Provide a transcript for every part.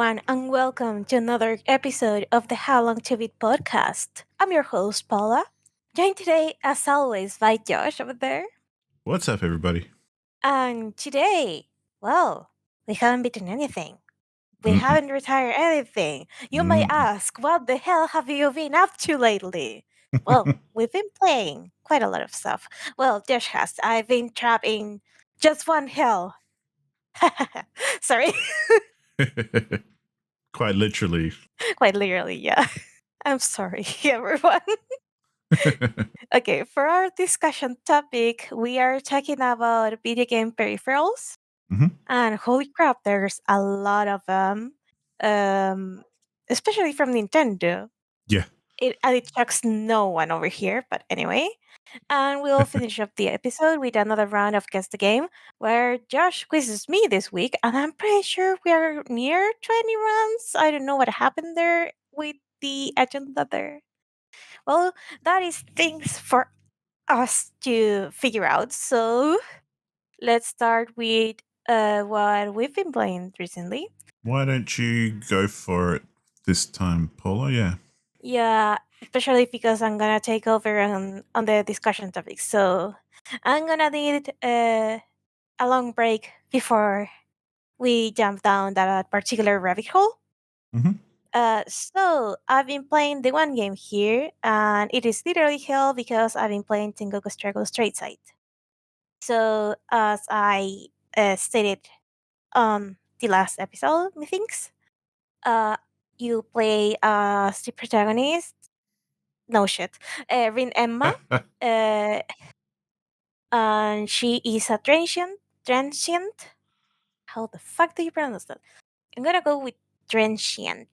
everyone, and welcome to another episode of the How Long to Beat podcast. I'm your host, Paula, joined today, as always, by Josh over there. What's up, everybody? And today, well, we haven't beaten anything. We Mm-mm. haven't retired anything. You may Mm-mm. ask, what the hell have you been up to lately? Well, we've been playing quite a lot of stuff. Well, Josh has. I've been trapped in just one hell. Sorry, Quite literally. quite literally, yeah. I'm sorry, everyone. Okay, for our discussion topic, we are talking about video game peripherals. Hmm. And holy crap, there's a lot of them, um, especially from Nintendo. Yeah. And it shocks no one over here, but anyway. And we'll finish up the episode with another round of Guess the Game, where Josh quizzes me this week, and I'm pretty sure we are near 20 rounds. I don't know what happened there with the agenda there. Well, that is things for us to figure out. So let's start with what we've been playing recently. Why don't you go for it this time, Paula? Yeah. Yeah, especially because I'm gonna take over on the discussion topic. So I'm gonna need a long break before we jump down that particular rabbit hole. Hmm. So I've been playing the one game here, and it is literally hell because I've been playing Tengoku Struggle Straight Side. So as I stated on the last episode, methinks, uh, you play as the protagonist. No shit, Rin Emma, uh, and she is a transient. Transient. How the fuck do you pronounce that? I'm gonna go with transient.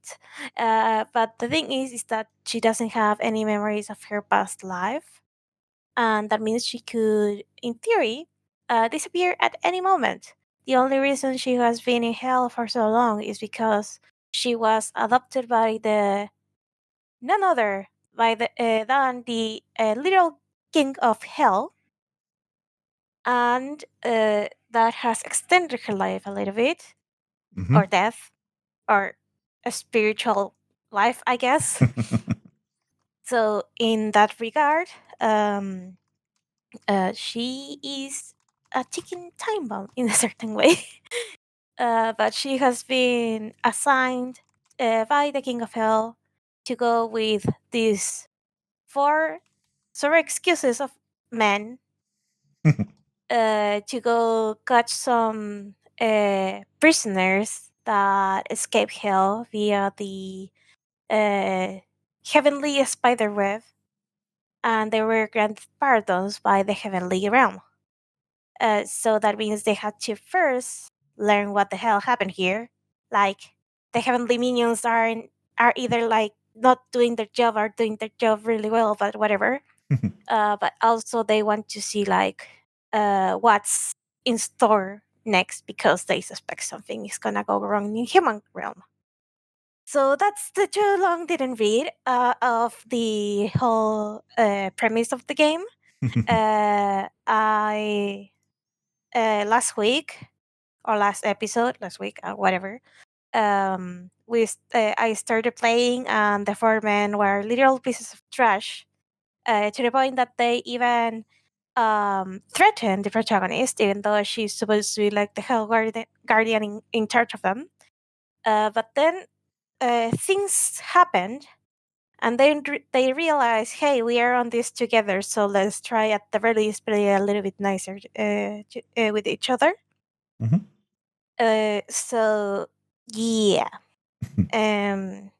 But the thing is that she doesn't have any memories of her past life, and that means she could, in theory, disappear at any moment. The only reason she has been in hell for so long is because she was adopted by the none other by the than the little king of hell, and that has extended her life a little bit, Hmm. or death, or a spiritual life, I guess. So in that regard, um, she is a ticking time bomb in a certain way. But she has been assigned by the King of Hell to go with these four sorry excuses of men to go catch some prisoners that escape hell via the uh, heavenly spider web, and they were granted pardons by the heavenly realm. So that means they had to first learn what the hell happened here. Like the heavenly minions are either like not doing their job or doing their job really well, but whatever. But also they want to see like what's in store next because they suspect something is gonna go wrong in human realm. So that's the too long didn't read of the whole premise of the game. I last week or last episode, last week, whatever. I started playing, and the four men were literal pieces of trash to the point that they even threatened the protagonist, even though she's supposed to be like the hell guardian in charge of them. But then things happened, and then they realized, hey, we are on this together, so let's try at the very least play a little bit nicer with each other. Hmm. So yeah, um,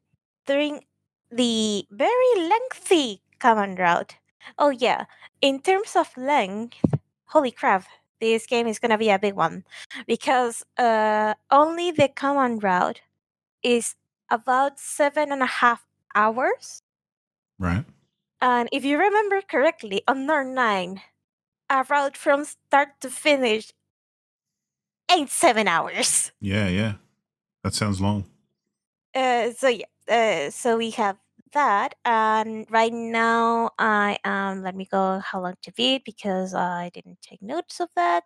during the very lengthy command route. Oh yeah, in terms of length, holy crap, this game is gonna be a big one because only the command route is about 7.5 hours. Right. And if you remember correctly, on North 9, a route from start to finish ain't 7 hours. Yeah, yeah. That sounds long. So yeah, so we have that, and right now I am. Let me go how long to beat because I didn't take notes of that.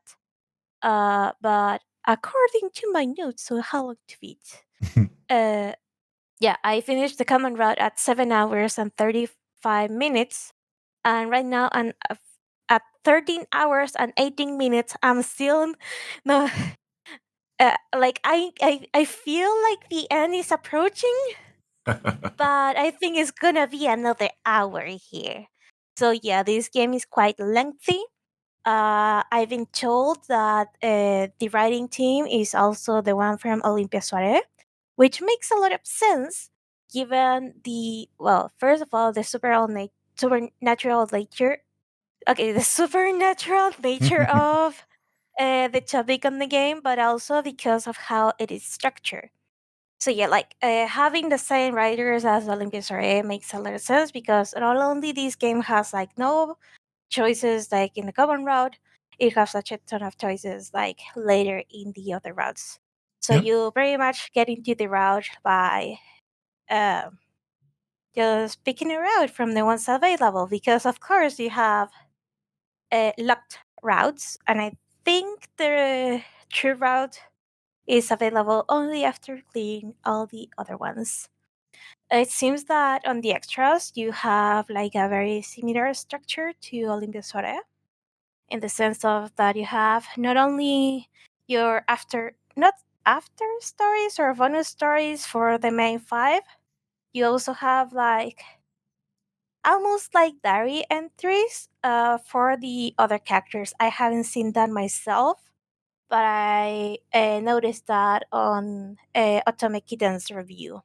But according to my notes, so how long to beat? Uh, yeah, I finished the common route at 7 hours and 35 minutes, and right now at 13 hours and 18 minutes. I'm still no, like I feel like the end is approaching, but I think it's gonna be another hour here. So yeah, this game is quite lengthy. I've been told that the writing team is also the one from Olympia Soare, which makes a lot of sense given the, well, first of all, the supernatural nature. Okay, the supernatural nature of the topic on the game, but also because of how it is structured. So yeah, like having the same writers as Olympia Soare makes a lot of sense because not only this game has like no choices like in the common route, it has such a ton of choices like later in the other routes. So Yep. you very much get into the route by uh, just picking a route from the ones available because of course you have locked routes, and I think the true route is available only after clearing all the other ones. It seems that on the extras you have like a very similar structure to Olympus Soria, in the sense of that you have not only your not after stories or bonus stories for the main five, you also have like almost like diary entries for the other characters. I haven't seen that myself, but I noticed that on Otome Kitten's review.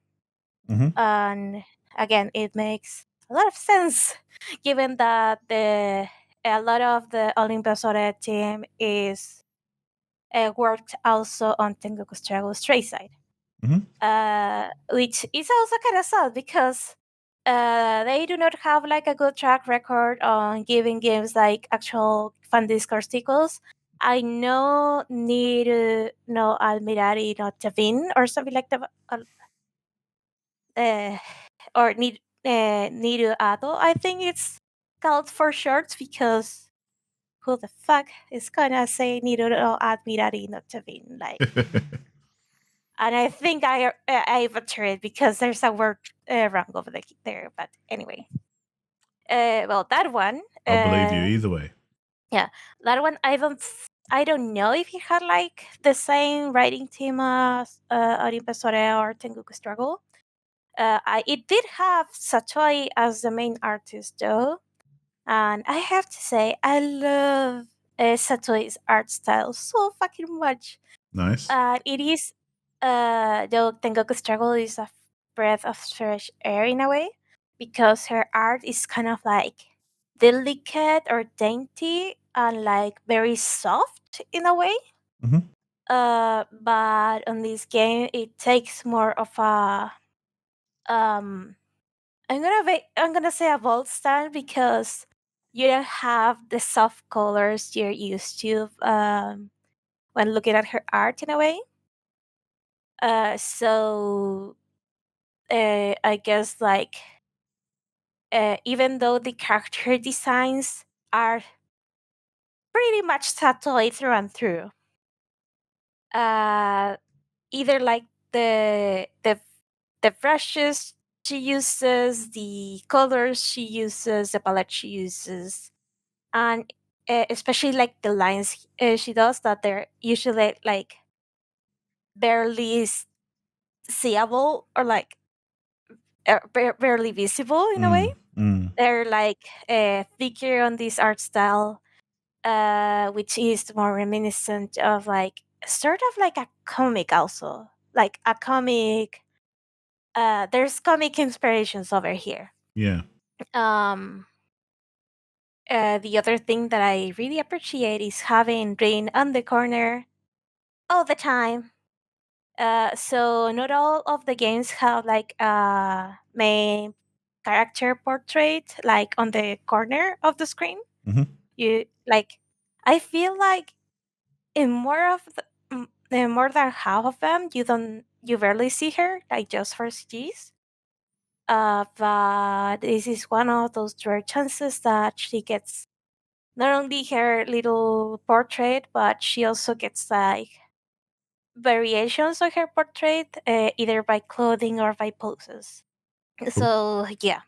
Hmm. And again, it makes a lot of sense given that a lot of the Olympus Ore team is worked also on Tengoku Struggle Stray Side, Hmm. which is also kind of sad because they do not have like a good track record on giving games like actual fan discourse sequels. I know Niru no Almirari no Tavin or something like that, uh, or Niru Ado, I think it's called for short because who the fuck is gonna say Niru no Almirari no Tavin? Like, and I think I butchered it because there's a word wrong over there. But anyway, well, that one, I'll believe you either way. yeah, that one. I don't know if he had like the same writing team as Orimpe Sore or Tengoku Struggle. It did have Satoi as the main artist though, and I have to say I love Satoi's art style so fucking much. Nice. It is, though Tengoku Struggle is a breath of fresh air in a way, because her art is kind of like delicate or dainty and like very soft in a way. Hmm. But on this game, it takes more of a um. I'm gonna say a bold stand because you don't have the soft colors you're used to when looking at her art in a way. So I guess like even though the character designs are pretty much Satoi through and through, uh, either like the brushes she uses, the colors she uses, the palette she uses, and especially like the lines she does that they're usually like barely seeable or like barely visible in a way. Mm. Mm. They're like thicker on this art style, which is more reminiscent of like sort of like a comic, also like a comic. There's comic inspirations over here. Yeah. Um, the other thing that I really appreciate is having Rain on the corner all the time. So not all of the games have like a main character portrait like on the corner of the screen. Hmm. You like, I feel like in more than half of them, you barely see her, like just for CGs. But this is one of those rare chances that she gets not only her little portrait, but she also gets like variations of her portrait, either by clothing or by poses. Cool. So yeah.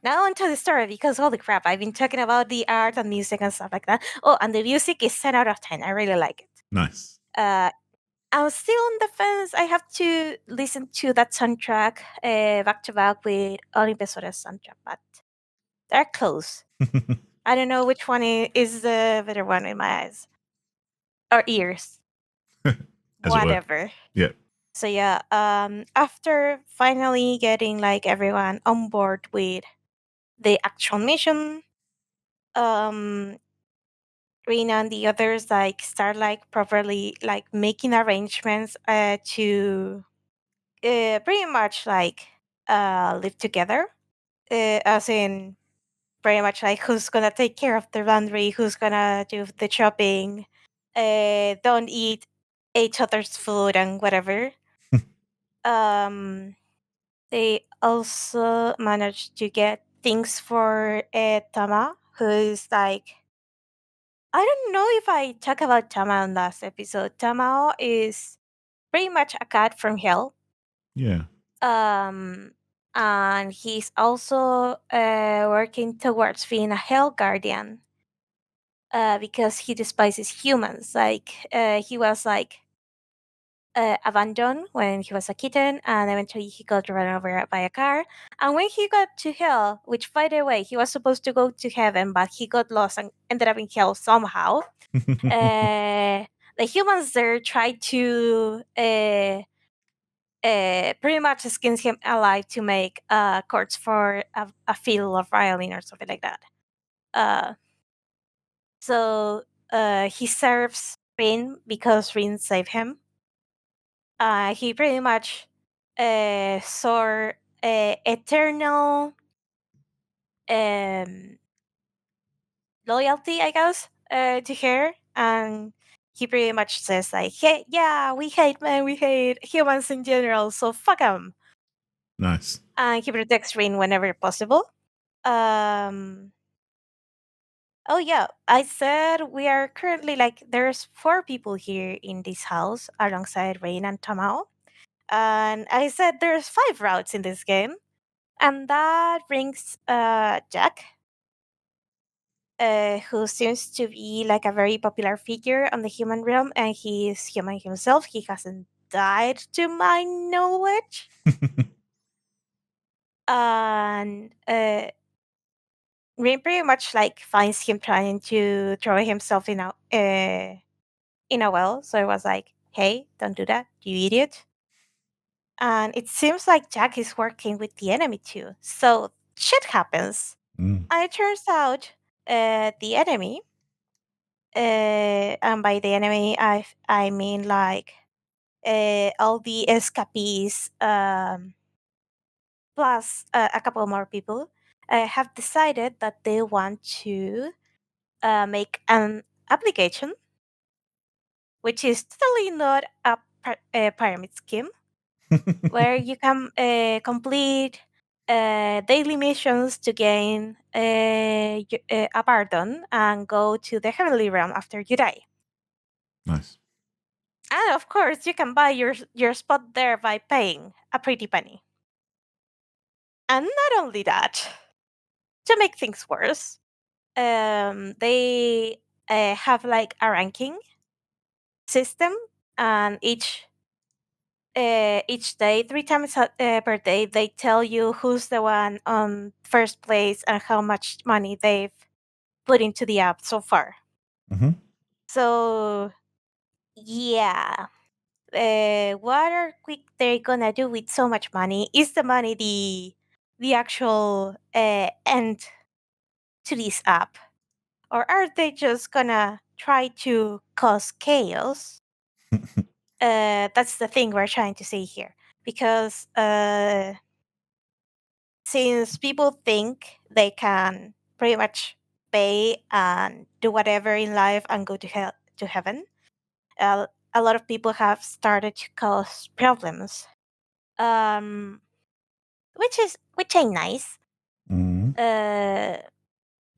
Now onto the story, because holy crap, I've been talking about the art and music and stuff like that. Oh, and the music is 10 out of 10. I really like it. Nice. Uh, I'm still on the fence. I have to listen to that soundtrack back to back with Olimpesora's soundtrack, but they're close. I don't know which one is the better one in my eyes or ears, As it were. whatever. Yeah. So yeah, after finally getting like everyone on board with the actual mission, um, Rina and the others like start like properly like making arrangements to pretty much like live together, as in pretty much like who's gonna take care of the laundry, who's gonna do the shopping, don't eat each other's food and whatever. Um, they also managed to get things for Tama, who is like, I don't know if I talk about Tama in last episode. Tamao is pretty much a cat from hell. Yeah. Um, and he's also working towards being a hell guardian because he despises humans. Like he was like abandoned when he was a kitten, and eventually he got run over by a car. And when he got to hell, which by the way, he was supposed to go to heaven, but he got lost and ended up in hell somehow. Uh, the humans there tried to pretty much skins him alive to make chords for a fiddle or violin or something like that. Uh, so he serves Rin because Rin saved him. He pretty much saw eternal um, loyalty, I guess, to her, and he pretty much says like, "Hey, yeah, we hate men, we hate humans in general, so fuck them." Nice. And he protects Rin whenever possible. Um, oh yeah, I said we are currently like there's 4 people here in this house alongside Rain and Tamao. And I said there's 5 routes in this game. And that brings Jack, who seems to be like a very popular figure on the human realm, and he is human himself. He hasn't died to my knowledge. And Rain pretty much like finds him trying to throw himself in a well. So I was like, "Hey, don't do that, you idiot!" And it seems like Jack is working with the enemy too. So shit happens. Mm. And it turns out the enemy, and by the enemy I mean like all the escapees, plus a couple more people, have decided that they want to make an application, which is totally not a pyramid scheme, where you can complete daily missions to gain a pardon and go to the heavenly realm after you die. Nice. And of course, you can buy your spot there by paying a pretty penny. And not only that, to make things worse, they have like a ranking system, and each day, 3 times per day, they tell you who's the one on first place and how much money they've put into the app so far. Hmm. So, yeah. What are quick they gonna do with so much money? Is the money the actual end to this app? Or are they just gonna try to cause chaos? That's the thing we're trying to say here. Because since people think they can pretty much pay and do whatever in life and go to hell to heaven, a lot of people have started to cause problems. Um, which ain't nice. Mm. Uh,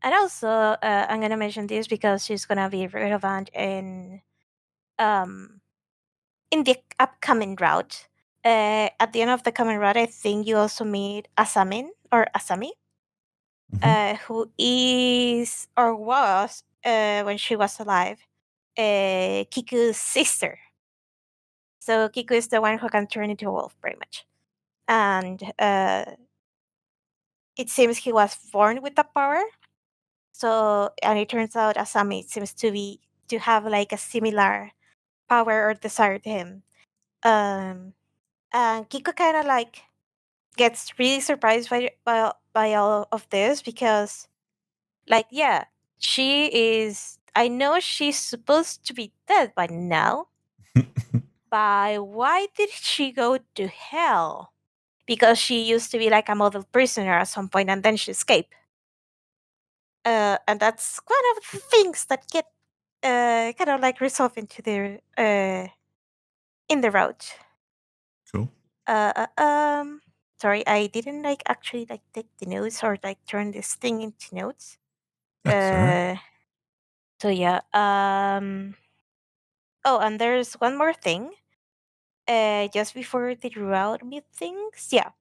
and also, I'm gonna mention this because she's gonna be relevant um in the upcoming route, at the end of the coming route, I think you also meet Asamin or Asami, Hmm. who is or was, when she was alive, Kiku's sister. So Kiku is the one who can turn into a wolf, pretty much. And it seems he was born with the power. So, and it turns out Asami seems to have like a similar power or desire to him. Um, and Kiko kind of like gets really surprised by all of this because, like, yeah, she is. I know she's supposed to be dead by now, but why did she go to hell? Because she used to be like a model prisoner at some point, and then she escaped. And that's one of the things that get kind of like resolved into the in the route. Cool. Uh, uh, um, Sorry, I didn't like actually like take the notes or like turn this thing into notes. That's all right. Uh, so yeah. Oh, and there's one more thing. Just before the route meetings, yeah.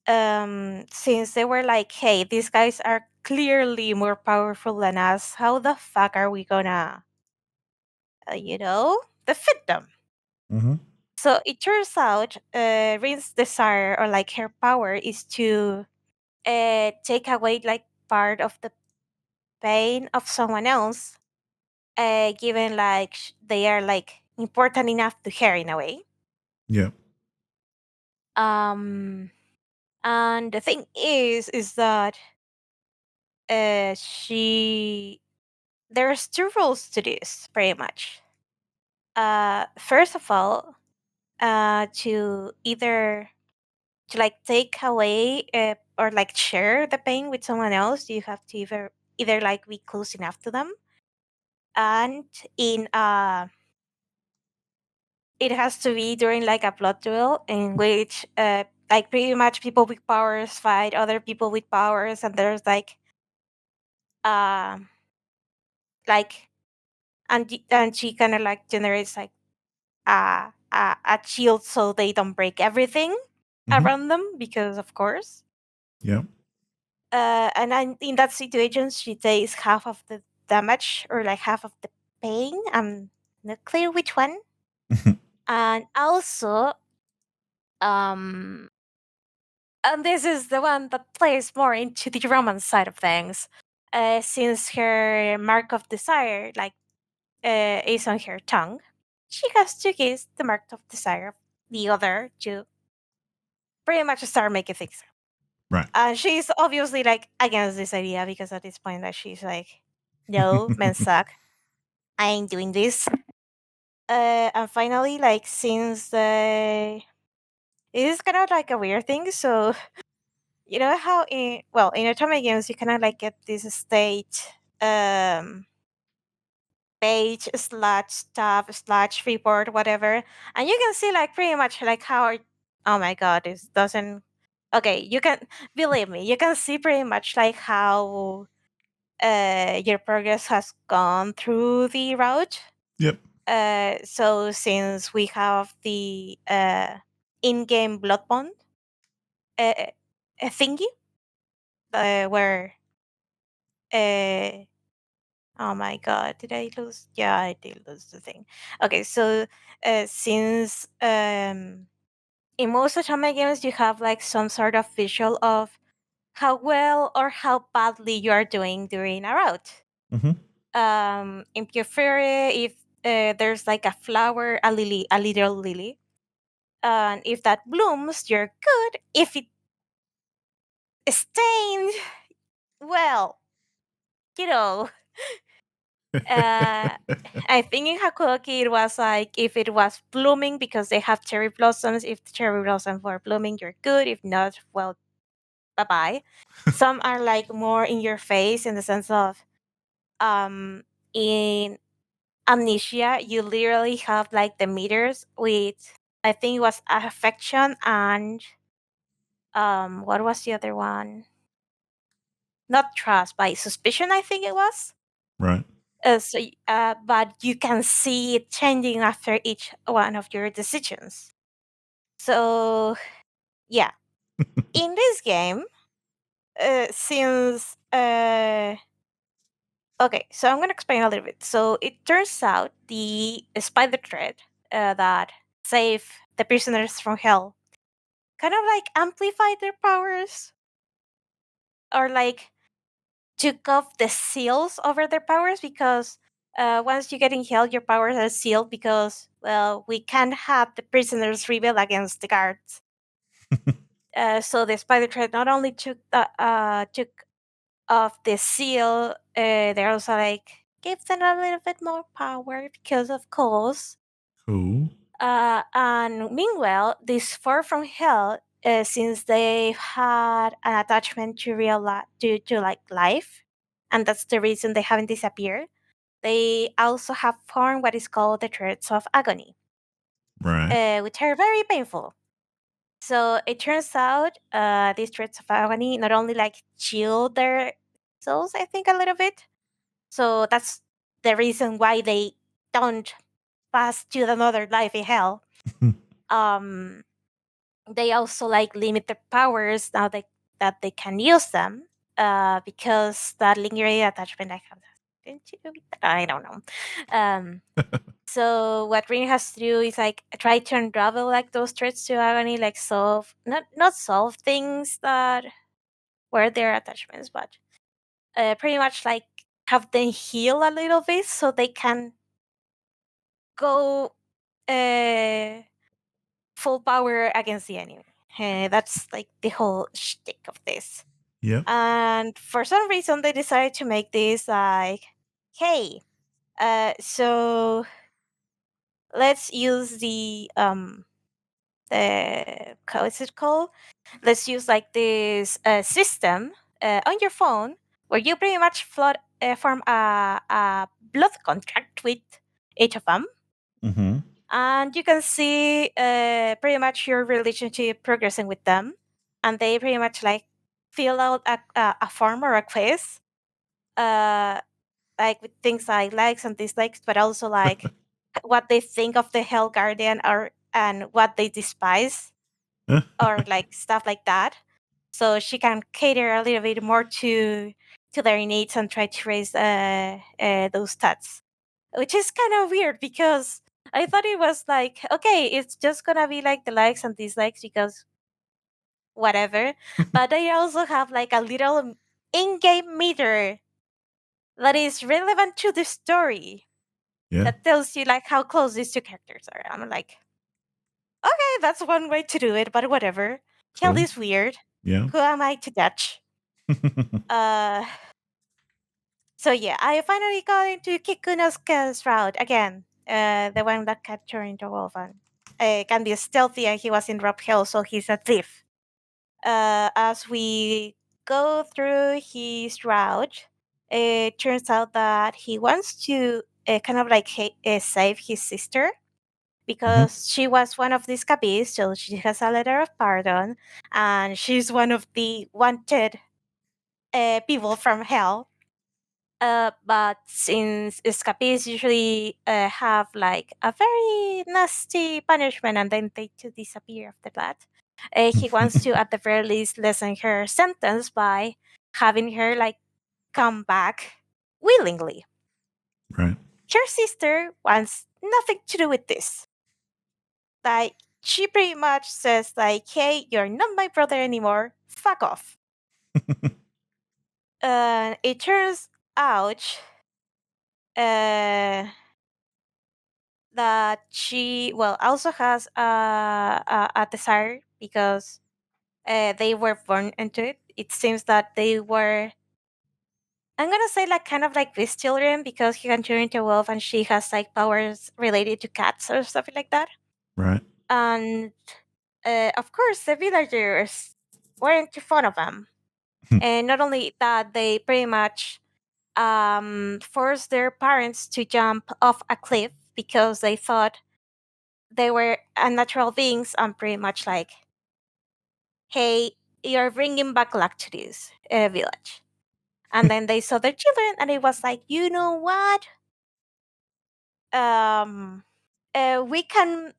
Since they were like, hey, these guys are clearly more powerful than us, how the fuck are we gonna, defeat them? Hmm. So it turns out, Rin's desire or like her power is to take away like part of the pain of someone else, given like they are like important enough to her in a way. Yep. Um, and the thing is that she there's two rules to this, pretty much. First of all, to either to like take away or like share the pain with someone else, you have to either like be close enough to them, and in it has to be during like a blood duel in which like pretty much people with powers fight other people with powers, and there's um like and she kind of like generates like a shield so they don't break everything Hmm. around them, because of course. Yep. In that situation, she takes half of the damage or like half of the pain. I'm not clear which one. And also, um, and this is the one that plays more into the romance side of things, since her mark of desire, like, is on her tongue, she has to kiss the mark of desire of the other to pretty much start making things. Right. She's obviously like against this idea because at this point that she's like, no, men suck. I ain't doing this. And finally, like since it is kind of like a weird thing. So you know how in atomic games you kind of like get this state um page slash stuff slash report whatever, and you can see like pretty much like how, oh my god, this doesn't. Okay, you can believe me. You can see pretty much like how your progress has gone through the route. Yep. So since we have the in-game blood bond uh, thingy, where uh, oh my god, did I lose? Yeah, I did lose the thing. Okay, so since in most atomic games you have like some sort of visual of how well or how badly you are doing during a route. Hmm. In Pure if there's like a flower, a lily, a little lily, and if that blooms, you're good. If it stained, well, you know, uh, I think in Hakuoki it was like if it was blooming because they have cherry blossoms. If the cherry blossoms were blooming, you're good. If not, well, bye bye. Some are like more in your face in the sense of in Amnesia, you literally have like the meters with, I think it was affection and what was the other one? Not trust, by suspicion, I think it was. Right. But you can see it changing after each one of your decisions. So yeah, in this game, since okay, so I'm gonna explain a little bit. So it turns out the spider thread that save the prisoners from hell kind of like amplified their powers, or like took off the seals over their powers, because once you get in hell, your powers are sealed because, well, we can't have the prisoners rebel against the guards. So the spider thread not only took off the seal, they also like gave them a little bit more power because, of course. Cool. And meanwhile, these four from hell, since they've had an attachment to to like life, and that's the reason they haven't disappeared. They also have formed what is called the threads of agony, Right. which are very painful. So it turns out these threads of agony not only like chill their souls, I think, a little bit. So that's the reason why they don't pass to another life in hell. Um, they also like limit their powers now that they can use them, because that lingering attachment I have nothing to do with that. I don't know. Um, so what Rin has to do is like try to unravel like those threats to agony, like solve not solve things that were their attachments, but pretty much like have them heal a little bit so they can go uh, full power against the enemy. That's like the whole shtick of this. Yep. And for some reason, they decided to make this like, hey, so let's use the how is it called? Let's use like this system on your phone where you pretty much form a blood contract with each of them, Mm-hmm. and you can see pretty much your relationship progressing with them, and they pretty much like fill out a form or a quiz, uh, like with things like likes and dislikes, but also like what they think of the Hell Guardian, or and what they despise, or like stuff like that. So she can cater a little bit more to their needs and try to raise those stats, which is kind of weird because I thought it was like, okay, it's just gonna be like the likes and dislikes because whatever, but they also have like a little in-game meter that is relevant to the story, Yeah. that tells you like how close these two characters are. I'm like, okay, that's one way to do it, but whatever. Hell Cool. is weird. Yeah. Who am I to judge? Uh, so yeah, I finally got into Kikunosuke's route again. The one that got turned into a wolf and can be stealthy, and he was in Rob Hill, so he's a thief. As we go through his route, it turns out that he wants to kind of like save his sister, Mm-hmm. because she was one of the escapees, so she has a letter of pardon, and she's one of the wanted people from hell. But since escapees usually have like a very nasty punishment and then they to disappear after that, he wants to at the very least lessen her sentence by having her like come back willingly. Right. Her sister wants nothing to do with this. Like, she pretty much says like, "Hey, you're not my brother anymore. Fuck off." It turns out uh, that she, well, also has a desire, because they were born into it. It seems that they were, I'm gonna say, like kind of like this children, because he can turn into a wolf and she has like powers related to cats or something like that. Right. And of course, the villagers weren't too fond of them. And not only that, they pretty much forced their parents to jump off a cliff because they thought they were unnatural beings, and pretty much like, hey, you're bringing back luck to this village. And then they saw their children, and it was like, you know what? Um, we can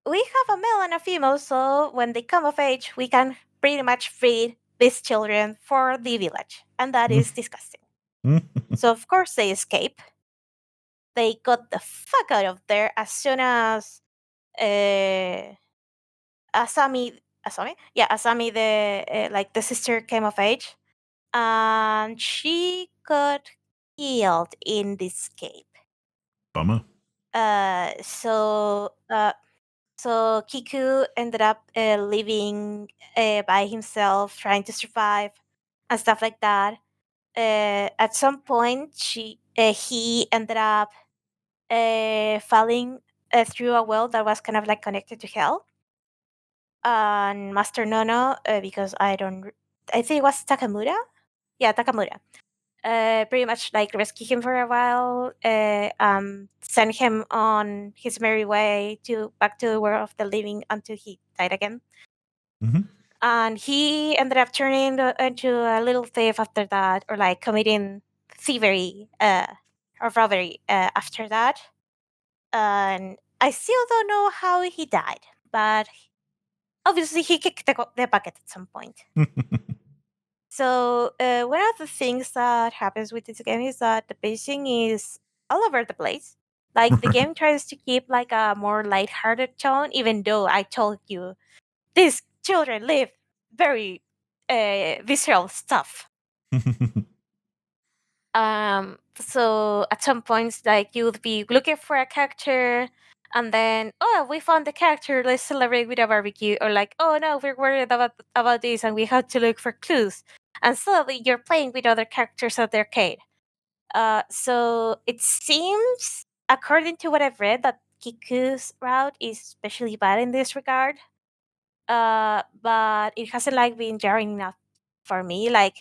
we have a male and a female, so when they come of age, we can pretty much breed these children for the village, and that is disgusting. So of course they escape. They got the fuck out of there as soon as uh, Asami, the like the sister came of age, and she got killed in this escape. Bummer. Uh, so uh, so Kiku ended up living by himself, trying to survive and stuff like that. At some point, he ended up falling through a well that was kind of like connected to hell. And Master Nono, because I think it was Takamura. Yeah, Takamura. Pretty much like rescue him for a while, send him on his merry way to back to the world of the living until he died again. Mhm. And he ended up turning into a little thief after that, or like committing thievery or robbery after that. And I still don't know how he died, but obviously he kicked the bucket at some point. So one of the things that happens with this game is that the pacing is all over the place. Like the game tries to keep like a more lighthearted tone, even though I told you these children live very visceral stuff. So at some points, like you would be looking for a character, and then oh, we found the character. Let's celebrate with a barbecue, or like oh no, we're worried about this, and we have to look for clues. And suddenly, you're playing with other characters at the arcade. So it seems, according to what I've read, that Kiku's route is especially bad in this regard. But it hasn't like been jarring enough for me. Like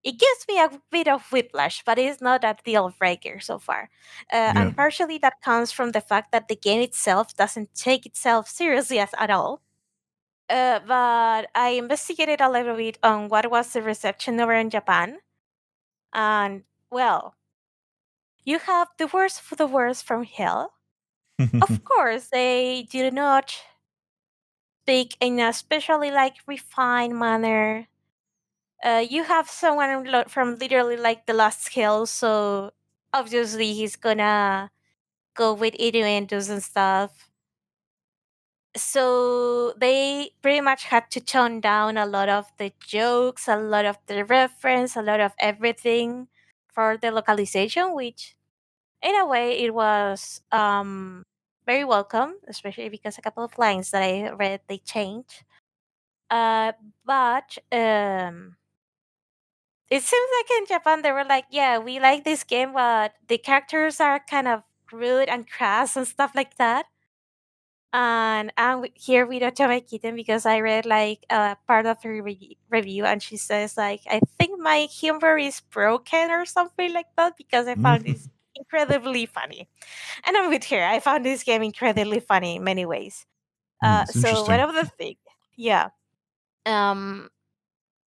it gives me a bit of whiplash, but it's not a deal breaker so far. Yeah. And partially that comes from the fact that the game itself doesn't take itself seriously at all. But I investigated a little bit on what was the reception over in Japan, and well, you have the worst of the worst from hell. Of course, they do not speak in a especially like refined manner. You have someone from literally like the last skill, so obviously he's gonna go with innuendos and stuff. So they pretty much had to tone down a lot of the jokes, a lot of the reference, a lot of everything for the localization, which in a way it was very welcome, especially because a couple of lines that I read they changed. But it seems like in Japan they were like, yeah, we like this game, but the characters are kind of rude and crass and stuff like that. And I'm here with Otome Kitten because I read like part of her review, and she says like, I think my humor is broken or something like that because I found this incredibly funny. And I'm with her. I found this game incredibly funny in many ways. It's So one interesting. of the things, yeah. Um,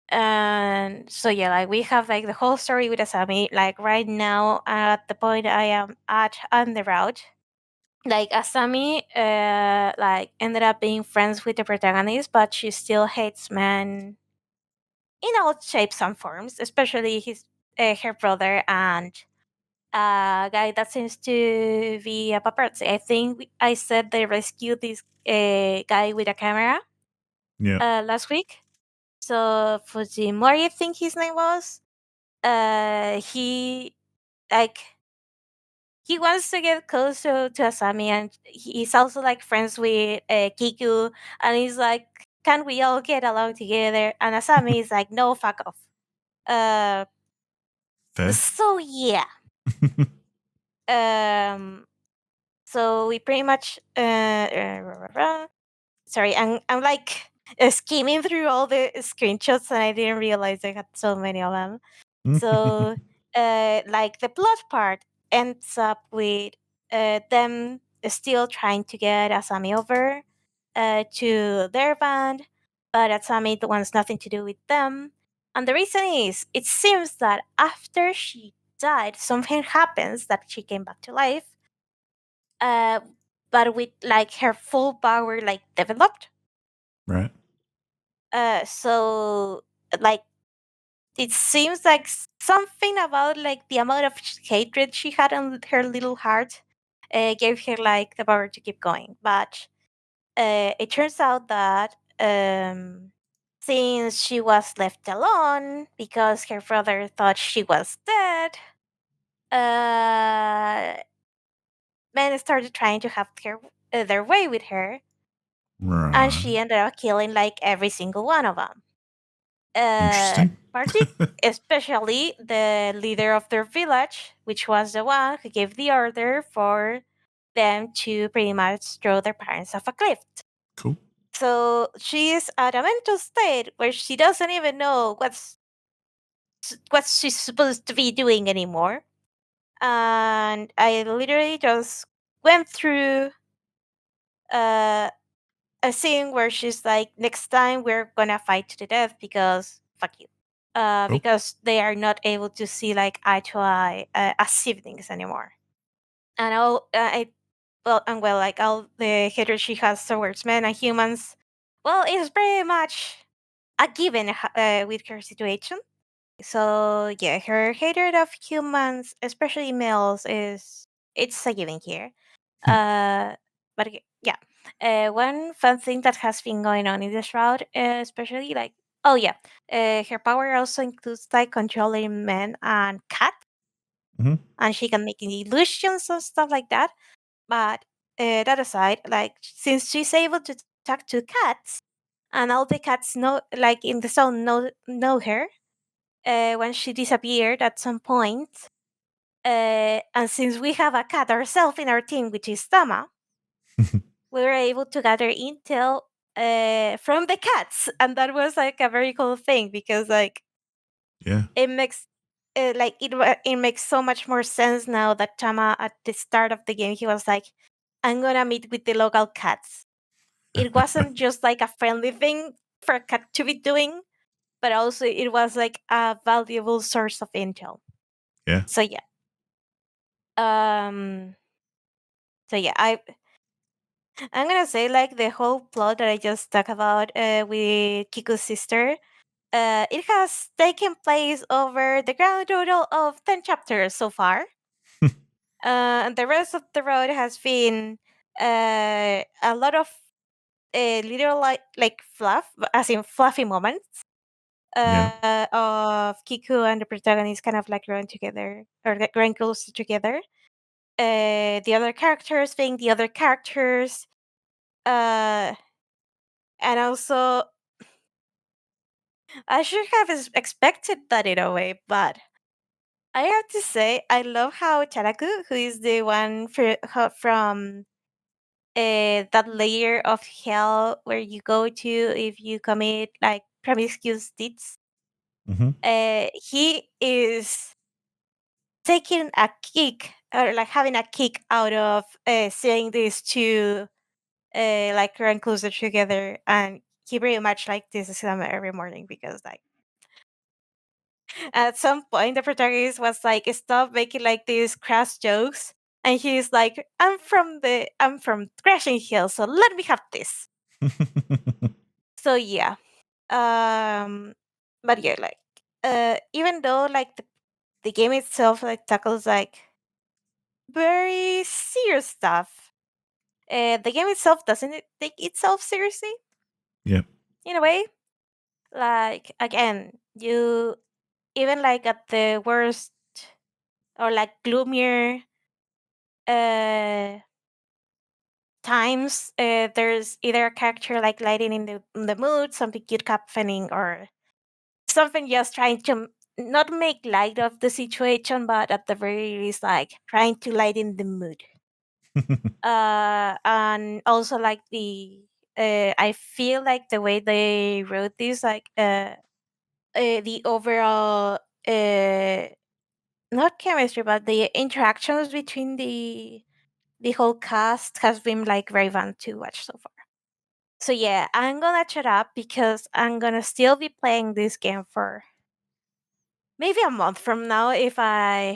and so yeah, like we have like the whole story with Asami. Like right now, at the point I am at on the route, like Asami, like ended up being friends with the protagonist, but she still hates men in all shapes and forms, especially her brother and a guy that seems to be a paparazzi. I think I said they rescued this guy with a camera Yeah. last week. So Fujimori, I think his name was. He like he wants to get close to Asami, and he's also like friends with Kiku, and he's like, "Can we all get along together?" And Asami is like, "No, fuck off." Uh, Fair. so yeah. Um, so we pretty much sorry, I'm like skimming through all the screenshots, and I didn't realize I had so many of them. So, like the plot part ends up with them still trying to get Asami over to their band, but Asami wants nothing to do with them. And the reason is, it seems that after she died, something happens that she came back to life, uh, but with like her full power like developed. Right. So like it seems like something about like the amount of hatred she had on her little heart gave her like the power to keep going. But it turns out that since she was left alone because her brother thought she was dead, uh, men started trying to have their way with her, and Right. she ended up killing like every single one of them. Interesting. Especially the leader of their village, which was the one who gave the order for them to pretty much throw their parents off a cliff. Cool. So she is at a mental state where she doesn't even know what she's supposed to be doing anymore. And I literally just went through uh, a scene where she's like, "Next time we're gonna fight to the death because fuck you." Cool. Because they are not able to see like eye to eye as siblings anymore. And like all the hatred she has towards men and humans, well, it's pretty much a given with her situation. So yeah, her hatred of humans, especially males, is it's a given here. Hmm. But yeah, one fun thing that has been going on in this route, especially like, oh yeah, her power also includes like controlling men and cats, Mhm. and she can make illusions and stuff like that. But that aside, like since she's able to talk to cats, and all the cats know, like in the zone, know her. When she disappeared at some point, and since we have a cat ourselves in our team, which is Tama, we were able to gather intel from the cats, and that was like a very cool thing because like Yeah. it makes it makes so much more sense now that Tama at the start of the game he was like, "I'm gonna meet with the local cats." It wasn't just like a friendly thing for a cat to be doing, but also it was like a valuable source of intel. Yeah. So yeah, um, so yeah, I'm gonna say like the whole plot that I just talked about with Kiku's sister. It has taken place over the grand total of 10 chapters so far. And the rest of the road has been a lot of little like fluff, as in fluffy moments Yeah. of Kiku and the protagonist kind of like growing together or growing closer together. The other characters being the other characters. Uh, and also, I should have expected that in a way, but I have to say, I love how Charaku, who is the one from that layer of hell where you go to if you commit like promiscuous deeds, Mhm. he is taking a kick or like having a kick out of seeing these two like run closer together, and he pretty much like this is him every morning because like at some point the protagonist was like stop making like these crass jokes, and he's like I'm from Crashing Hill, so let me have this. So yeah, um but yeah, like even though like the game itself like tackles like very serious stuff, the game itself doesn't take itself seriously Yeah. in a way. Like again, you even like at the worst or like gloomier uh times, there's either a character like lighting in the mood, something cute happening, or something just trying to not make light of the situation, but at the very least like trying to lighten the mood. And also like I feel like the way they wrote this, like the overall uh not chemistry, but the interactions between the whole cast has been like very fun to watch so far. So yeah, I'm gonna shut up because I'm gonna still be playing this game for maybe a month from now uh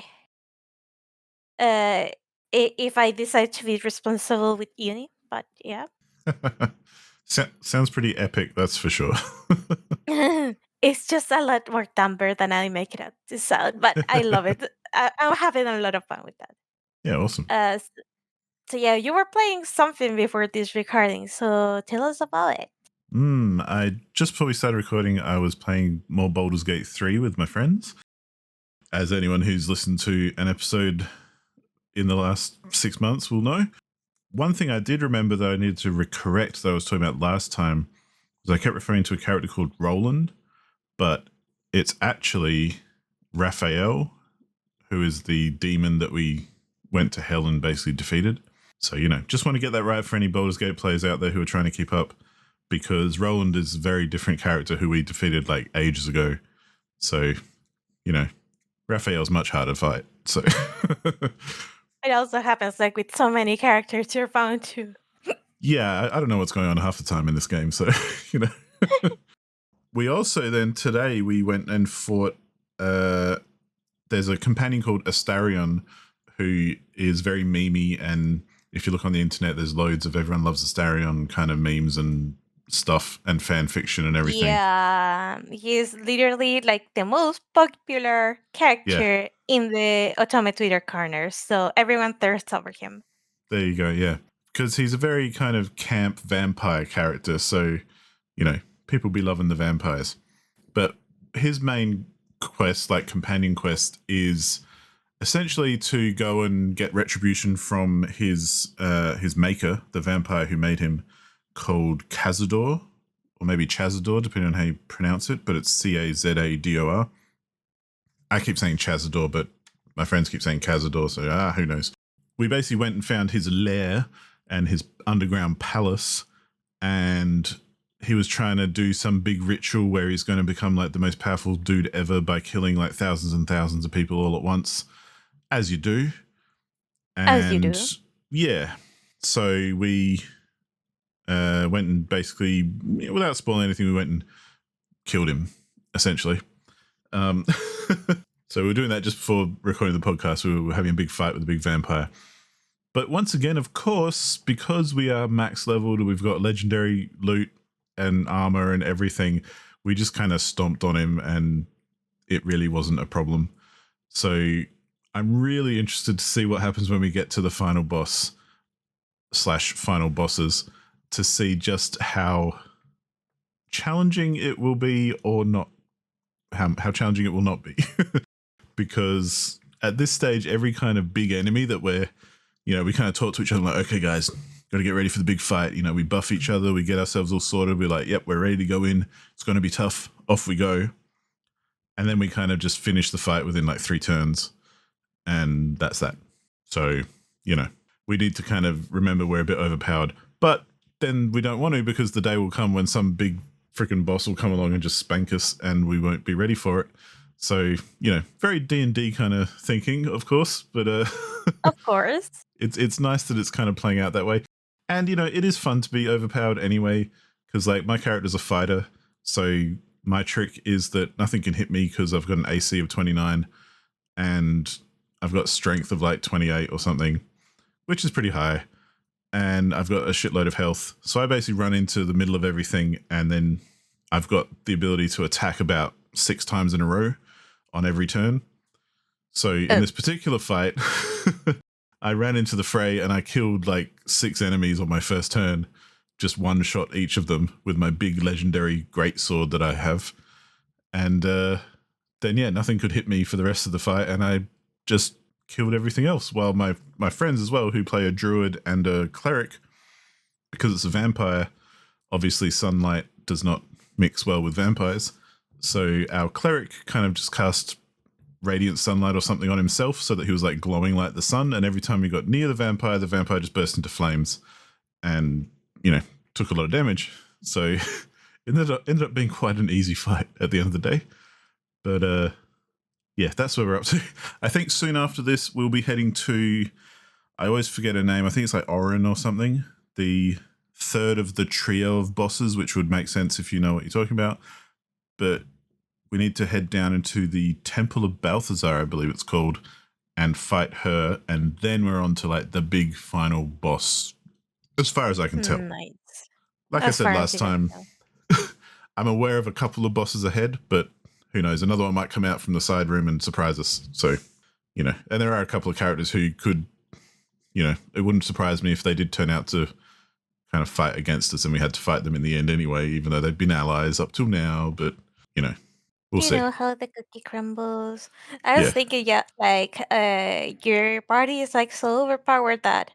if I decide to be responsible with uni. But yeah. Sounds pretty epic, that's for sure. It's just a lot more dumber than I make it out to sound, but I love it. I'm having a lot of fun with that. Yeah, awesome. S so yeah, you were playing something before this recording, so tell us about it. I just before we started recording, I was playing more Baldur's Gate 3 with my friends. As anyone who's listened to an episode in the last 6 months will know. One thing I did remember that I needed to correct that I was talking about last time was I kept referring to a character called Roland, but it's actually Raphael, who is the demon that we went to hell and basically defeated. So, just want to get that right for any Baldur's Gate players out there who are trying to keep up, because Roland is a very different character who we defeated like ages ago. So, Raphael's much harder to fight. So, It also happens like with so many characters you're bound to. yeah, I don't know what's going on half the time in this game. So, we also then today we went and fought. There's a companion called Astarion who is very memey, and if you look on the internet, there's loads of everyone loves Astarion kind of memes and stuff and fan fiction and everything. Yeah, he's literally like the most popular Yeah, character in the Otome Twitter corner, so everyone thirsts over him. there you go. Yeah, because he's a very kind of camp vampire character, so people be loving the vampires. But his main quest, like companion quest, is essentially to go and get retribution from his maker, the vampire who made him, called Cazador, or maybe Chazador, depending on how you pronounce it, but it's Cazador. I keep saying Chazador, but my friends keep saying Cazador, so who knows. We basically went and found his lair and his underground palace, and he was trying to do some big ritual where he's going to become like the most powerful dude ever by killing like thousands and thousands of people all at once, as you do. As you And do. yeah, so we went and basically, without spoiling anything, we went and killed him, essentially. So we were doing that just before recording the podcast. We were having a big fight with a big vampire. But once again, of course, because we are max leveled, we've got legendary loot and armor and everything, we just kind of stomped on him and it really wasn't a problem. So I'm really interested to see what happens when we get to the final boss / final bosses, to see just how challenging it will be or not, how challenging it will not be. Because at this stage, every kind of big enemy that we kind of talk to each other like, okay, guys, got to get ready for the big fight. We buff each other, we get ourselves all sorted. We're like, yep, we're ready to go in. It's going to be tough. Off we go. And then we kind of just finish the fight within like 3 turns. And that's that. So, we need to kind of remember we're a bit overpowered. But then we don't want to, because the day will come when some big freaking boss will come along and just spank us and we won't be ready for it. So, very D&D kind of thinking, of course, but Of course. it's nice that it's kind of playing out that way. And, it is fun to be overpowered anyway, because like my character's a fighter. So my trick is that nothing can hit me because I've got an AC of 29 and I've got strength of like 28 or something, which is pretty high. And I've got a shitload of health. So I basically run into the middle of everything, and then I've got the ability to attack about 6 times in a row on every turn. So in this particular fight, I ran into the fray and I killed like 6 enemies on my first turn, just one shot each of them with my big legendary greatsword that I have. And then, yeah, nothing could hit me for the rest of the fight, and I just killed everything else. While my friends as well, who play a druid and a cleric, because it's a vampire, obviously sunlight does not mix well with vampires. So our cleric kind of just cast radiant sunlight or something on himself so that he was like glowing like the sun. And every time we got near the vampire just burst into flames and, took a lot of damage. So it ended up being quite an easy fight at the end of the day. But yeah, that's where we're up to. I think soon after this, we'll be heading to, I always forget her name. I think it's like Orin or something. The third of the trio of bosses, which would make sense if you know what you're talking about. But we need to head down into the Temple of Balthazar, I believe it's called, and fight her, and then we're on to like the big final boss, as far as I can tell. Nice. Like I As said far as last you can time, tell. I'm aware of a couple of bosses ahead, but who knows? Another one might come out from the side room and surprise us. So, and there are a couple of characters who could, it wouldn't surprise me if they did turn out to kind of fight against us and we had to fight them in the end anyway, even though they've been allies up till now. But, we'll You see. know how the cookie crumbles. I was Yeah, thinking, yeah, like your party is like so overpowered that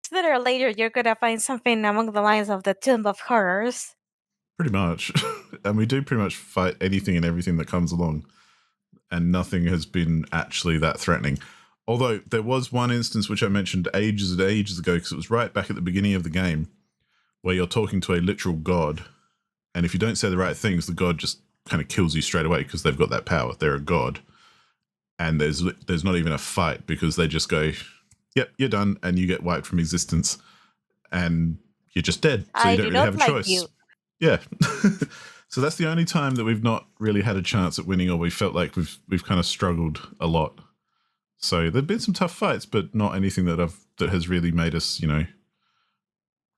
sooner or later you're gonna find something among the lines of the Tomb of Horrors. pretty much. And we do pretty much fight anything and everything that comes along. And nothing has been actually that threatening. Although there was one instance which I mentioned ages and ages ago, because it was right back at the beginning of the game, where you're talking to a literal god, and if you don't say the right things, the god just kind of kills you straight away because they've got that power. They're a god, and there's not even a fight because they just go, "Yep, you're done," and you get wiped from existence, and you're just dead. So you I don't do really not have a like choice. you. Yeah. So that's the only time that we've not really had a chance at winning, or we felt like we've kind of struggled a lot. So there've been some tough fights, but not anything that has really made us,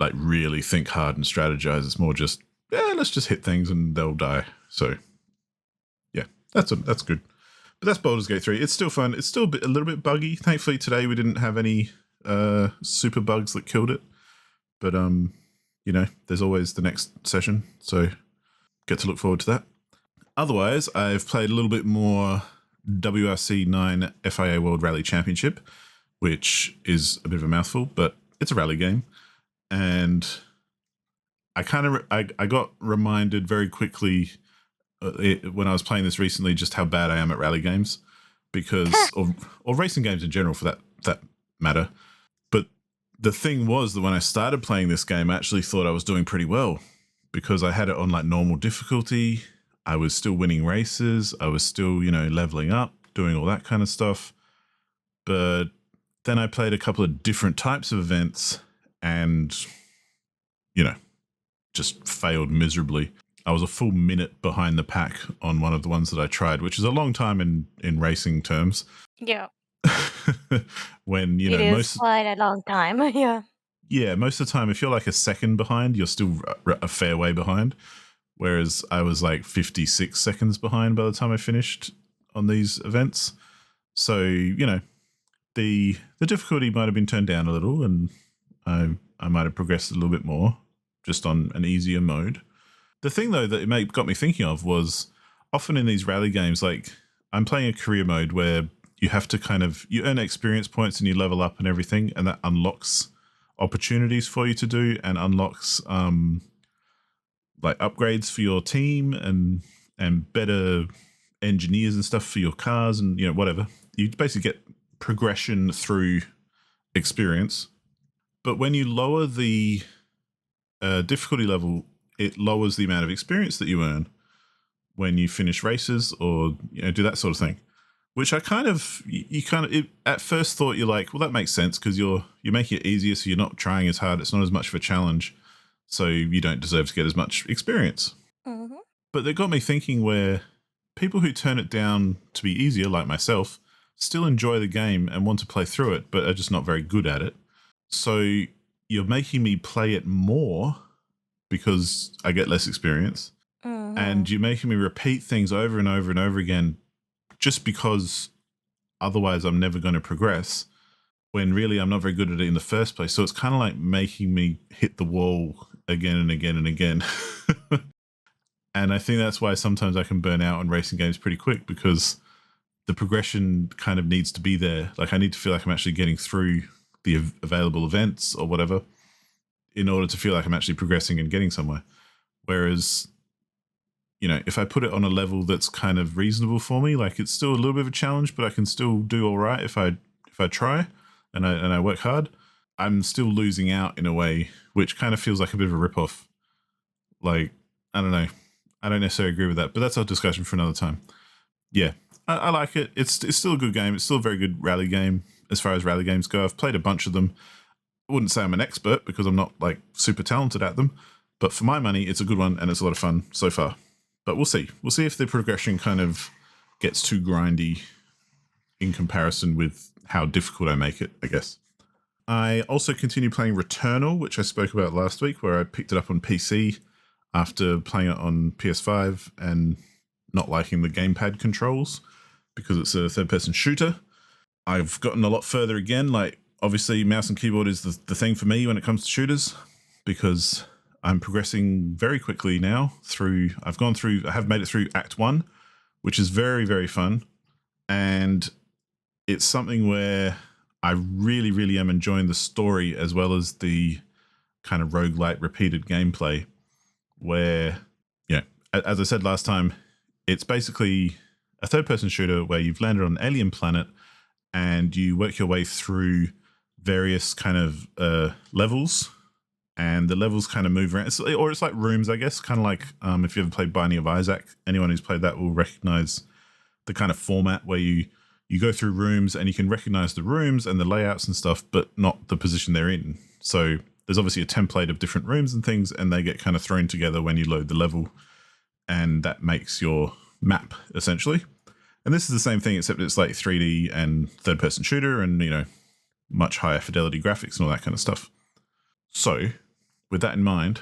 like really think hard and strategize. It's more just, let's just hit things and they'll die. So yeah, that's good. But that's Baldur's Gate 3. It's still fun. It's still a little bit buggy. Thankfully today we didn't have any super bugs that killed it. But there's always the next session, so get to look forward to that. Otherwise, I've played a little bit more WRC 9 FIA World Rally Championship, which is a bit of a mouthful, but it's a rally game. And I got reminded very quickly when I was playing this recently just how bad I am at rally games, or racing games in general for that matter. But the thing was that when I started playing this game, I actually thought I was doing pretty well because I had it on like normal difficulty. I was still winning races. I was still, leveling up, doing all that kind of stuff. But then I played a couple of different types of events and, just failed miserably. I was a full minute behind the pack on one of the ones that I tried, which is a long time in racing terms. Yeah. When, It is quite a long time. Yeah. Yeah, most of the time, if you're like a second behind, you're still a fair way behind. Whereas I was like 56 seconds behind by the time I finished on these events. So, the difficulty might have been turned down a little and I might have progressed a little bit more just on an easier mode. The thing, though, that it got me thinking of was often in these rally games, like I'm playing a career mode where you have to you earn experience points and you level up and everything, and that unlocks opportunities for you to do and unlocks like upgrades for your team and better engineers and stuff for your cars and whatever. You basically get progression through experience. But when you lower the difficulty level, it lowers the amount of experience that you earn when you finish races or do that sort of thing. Which I at first thought you're like, well, that makes sense because you're making it easier, so you're not trying as hard. It's not as much of a challenge, so you don't deserve to get as much experience. Mm-hmm. But it got me thinking where people who turn it down to be easier, like myself, still enjoy the game and want to play through it, but are just not very good at it. So you're making me play it more because I get less experience, Mm-hmm. and you're making me repeat things over and over and over again just because otherwise I'm never going to progress, when really I'm not very good at it in the first place. So it's kind of like making me hit the wall again and again and again. And I think that's why sometimes I can burn out on racing games pretty quick, because the progression kind of needs to be there. Like I need to feel like I'm actually getting through the available events or whatever in order to feel like I'm actually progressing and getting somewhere. Whereas, if I put it on a level that's kind of reasonable for me, like it's still a little bit of a challenge, but I can still do all right if I try and I work hard, I'm still losing out in a way, which kind of feels like a bit of a ripoff. Like, I don't know. I don't necessarily agree with that, but that's our discussion for another time. Yeah, I like it. It's still a good game. It's still a very good rally game as far as rally games go. I've played a bunch of them. I wouldn't say I'm an expert because I'm not like super talented at them, but for my money, it's a good one and it's a lot of fun so far. But we'll see. We'll see if the progression kind of gets too grindy in comparison with how difficult I make it, I guess. I also continue playing Returnal, which I spoke about last week, where I picked it up on PC after playing it on PS5 and not liking the gamepad controls because it's a third-person shooter. I've gotten a lot further again. Like, obviously, mouse and keyboard is the thing for me when it comes to shooters because I'm progressing very quickly now I have made it through Act 1, which is very, very fun. And it's something where I really, really am enjoying the story as well as the kind of roguelite repeated gameplay where, as I said last time, it's basically a third-person shooter where you've landed on an alien planet and you work your way through various kind of levels, and the levels kind of move around. It's like rooms, I guess, kind of like if you ever played Binding of Isaac. Anyone who's played that will recognize the kind of format where you go through rooms and you can recognize the rooms and the layouts and stuff, but not the position they're in. So there's obviously a template of different rooms and things, and they get kind of thrown together when you load the level, and that makes your map, essentially. And this is the same thing, except it's like 3D and third-person shooter and, much higher fidelity graphics and all that kind of stuff. So, with that in mind,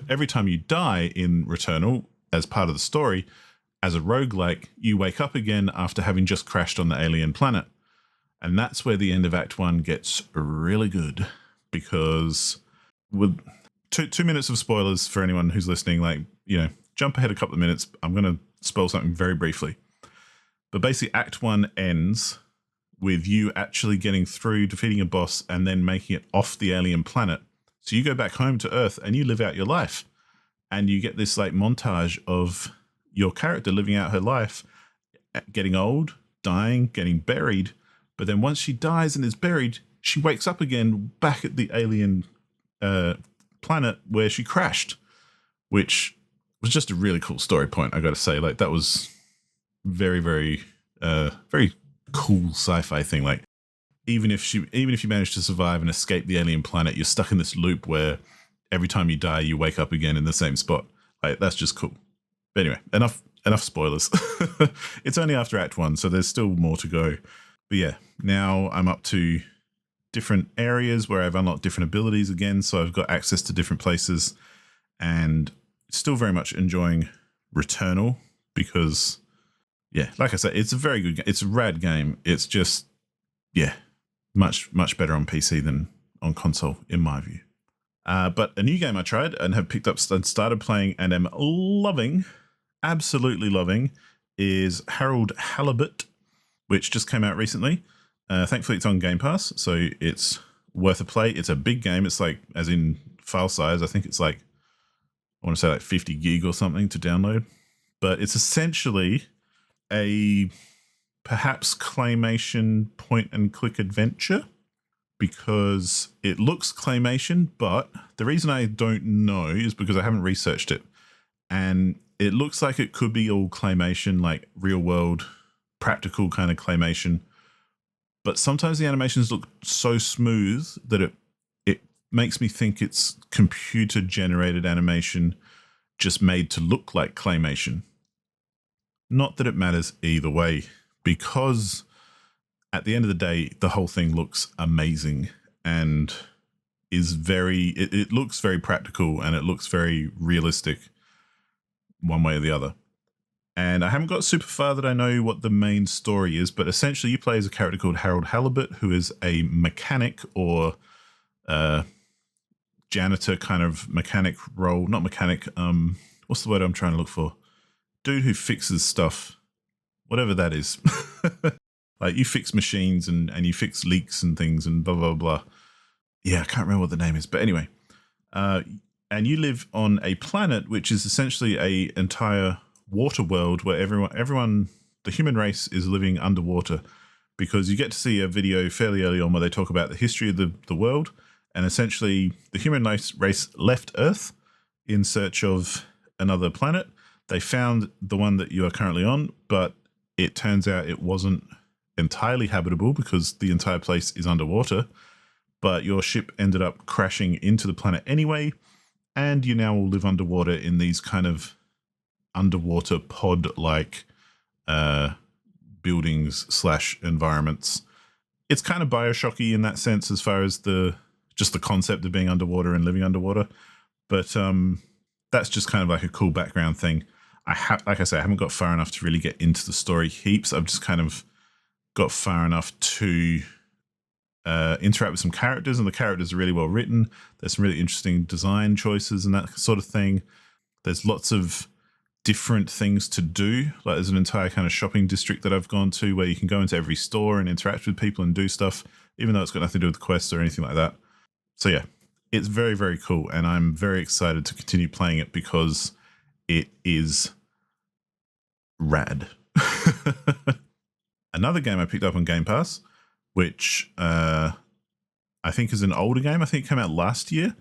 every time you die in Returnal, as part of the story, as a roguelike, you wake up again after having just crashed on the alien planet. And that's where the end of Act 1 gets really good, because with 2 minutes of spoilers for anyone who's listening, jump ahead a couple of minutes. I'm going to spoil something very briefly. But basically, Act 1 ends with you actually getting through, defeating a boss, and then making it off the alien planet. So you go back home to Earth and you live out your life. And you get this montage of your character living out her life, getting old, dying, getting buried. But then once she dies and is buried, she wakes up again back at the alien planet where she crashed, which was just a really cool story point, I got to say. That was very, very, very cool sci-fi thing. Even if you manage to survive and escape the alien planet, you're stuck in this loop where every time you die, you wake up again in the same spot. That's just cool. But anyway, enough spoilers. It's only after Act 1, so there's still more to go. But yeah, now I'm up to different areas where I've unlocked different abilities again, so I've got access to different places, and still very much enjoying Returnal because, yeah, like I said, it's a very good game. It's a rad game. It's just, much, much better on PC than on console, in my view. But a new game I tried and have picked up and started playing and am loving, absolutely loving, is Halibut, which just came out recently. Thankfully, it's on Game Pass, so it's worth a play. It's a big game. It's as in file size, I think it's I want to say 50 gig or something to download. But it's essentially a perhaps claymation point-and-click adventure, because it looks claymation, but the reason I don't know is because I haven't researched it. And it looks like it could be all claymation, like real-world, practical kind of claymation. But sometimes the animations look so smooth that it makes me think it's computer-generated animation just made to look like claymation. Not that it matters either way, because at the end of the day, the whole thing looks amazing and is it looks very practical and it looks very realistic one way or the other. And I haven't got super far that I know what the main story is, but essentially you play as a character called Halibut, who is a mechanic or janitor kind of mechanic role. Not mechanic, what's the word I'm trying to look for? Dude who fixes stuff, whatever that is. You fix machines and you fix leaks and things and blah, blah, blah. Yeah, I can't remember what the name is. But anyway, and you live on a planet which is essentially a entire water world where everyone, the human race, is living underwater, because you get to see a video fairly early on where they talk about the history of the world. And essentially the human race left Earth in search of another planet. They found the one that you are currently on, but it turns out it wasn't entirely habitable because the entire place is underwater. But your ship ended up crashing into the planet anyway, and you now all live underwater in these kind of underwater pod-like buildings / environments. It's kind of Bioshocky in that sense, as far as the concept of being underwater and living underwater. But that's just kind of like a cool background thing. Like I say, I haven't got far enough to really get into the story heaps. I've just kind of got far enough to interact with some characters, and the characters are really well written. There's some really interesting design choices and that sort of thing. There's lots of different things to do. Like there's an entire kind of shopping district that I've gone to where you can go into every store and interact with people and do stuff, even though it's got nothing to do with quests or anything like that. So yeah, it's very, very cool, and I'm very excited to continue playing it because it is rad. Another game I picked up on Game Pass, which I think is an older game. I think it came out last year.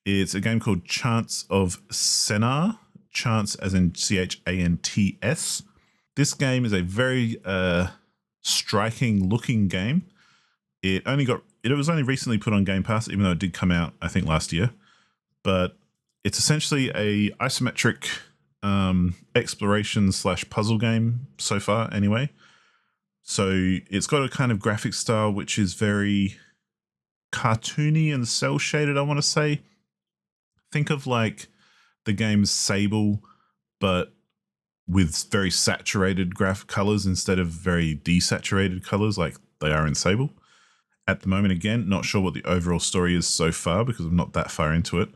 It's a game called Chants of Senaar. Chants as in Chants. This game is a very striking looking game. It was only recently put on Game Pass, even though it did come out, I think, last year. But it's essentially a isometric exploration / puzzle game so far, anyway. So it's got a kind of graphic style which is very cartoony and cell shaded, I want to say. Think of like the game's Sable, but with very saturated graphic colors instead of very desaturated colors like they are in Sable. At the moment, again, not sure what the overall story is so far because I'm not that far into it.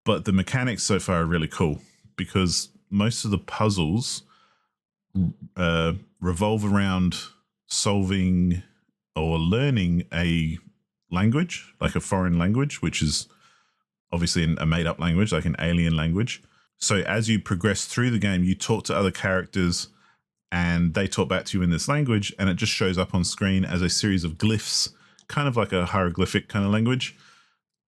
But the mechanics so far are really cool because most of the puzzles revolve around solving or learning a language, like a foreign language, which is obviously a made-up language, like an alien language. So as you progress through the game, you talk to other characters and they talk back to you in this language, and it just shows up on screen as a series of glyphs, kind of like a hieroglyphic kind of language.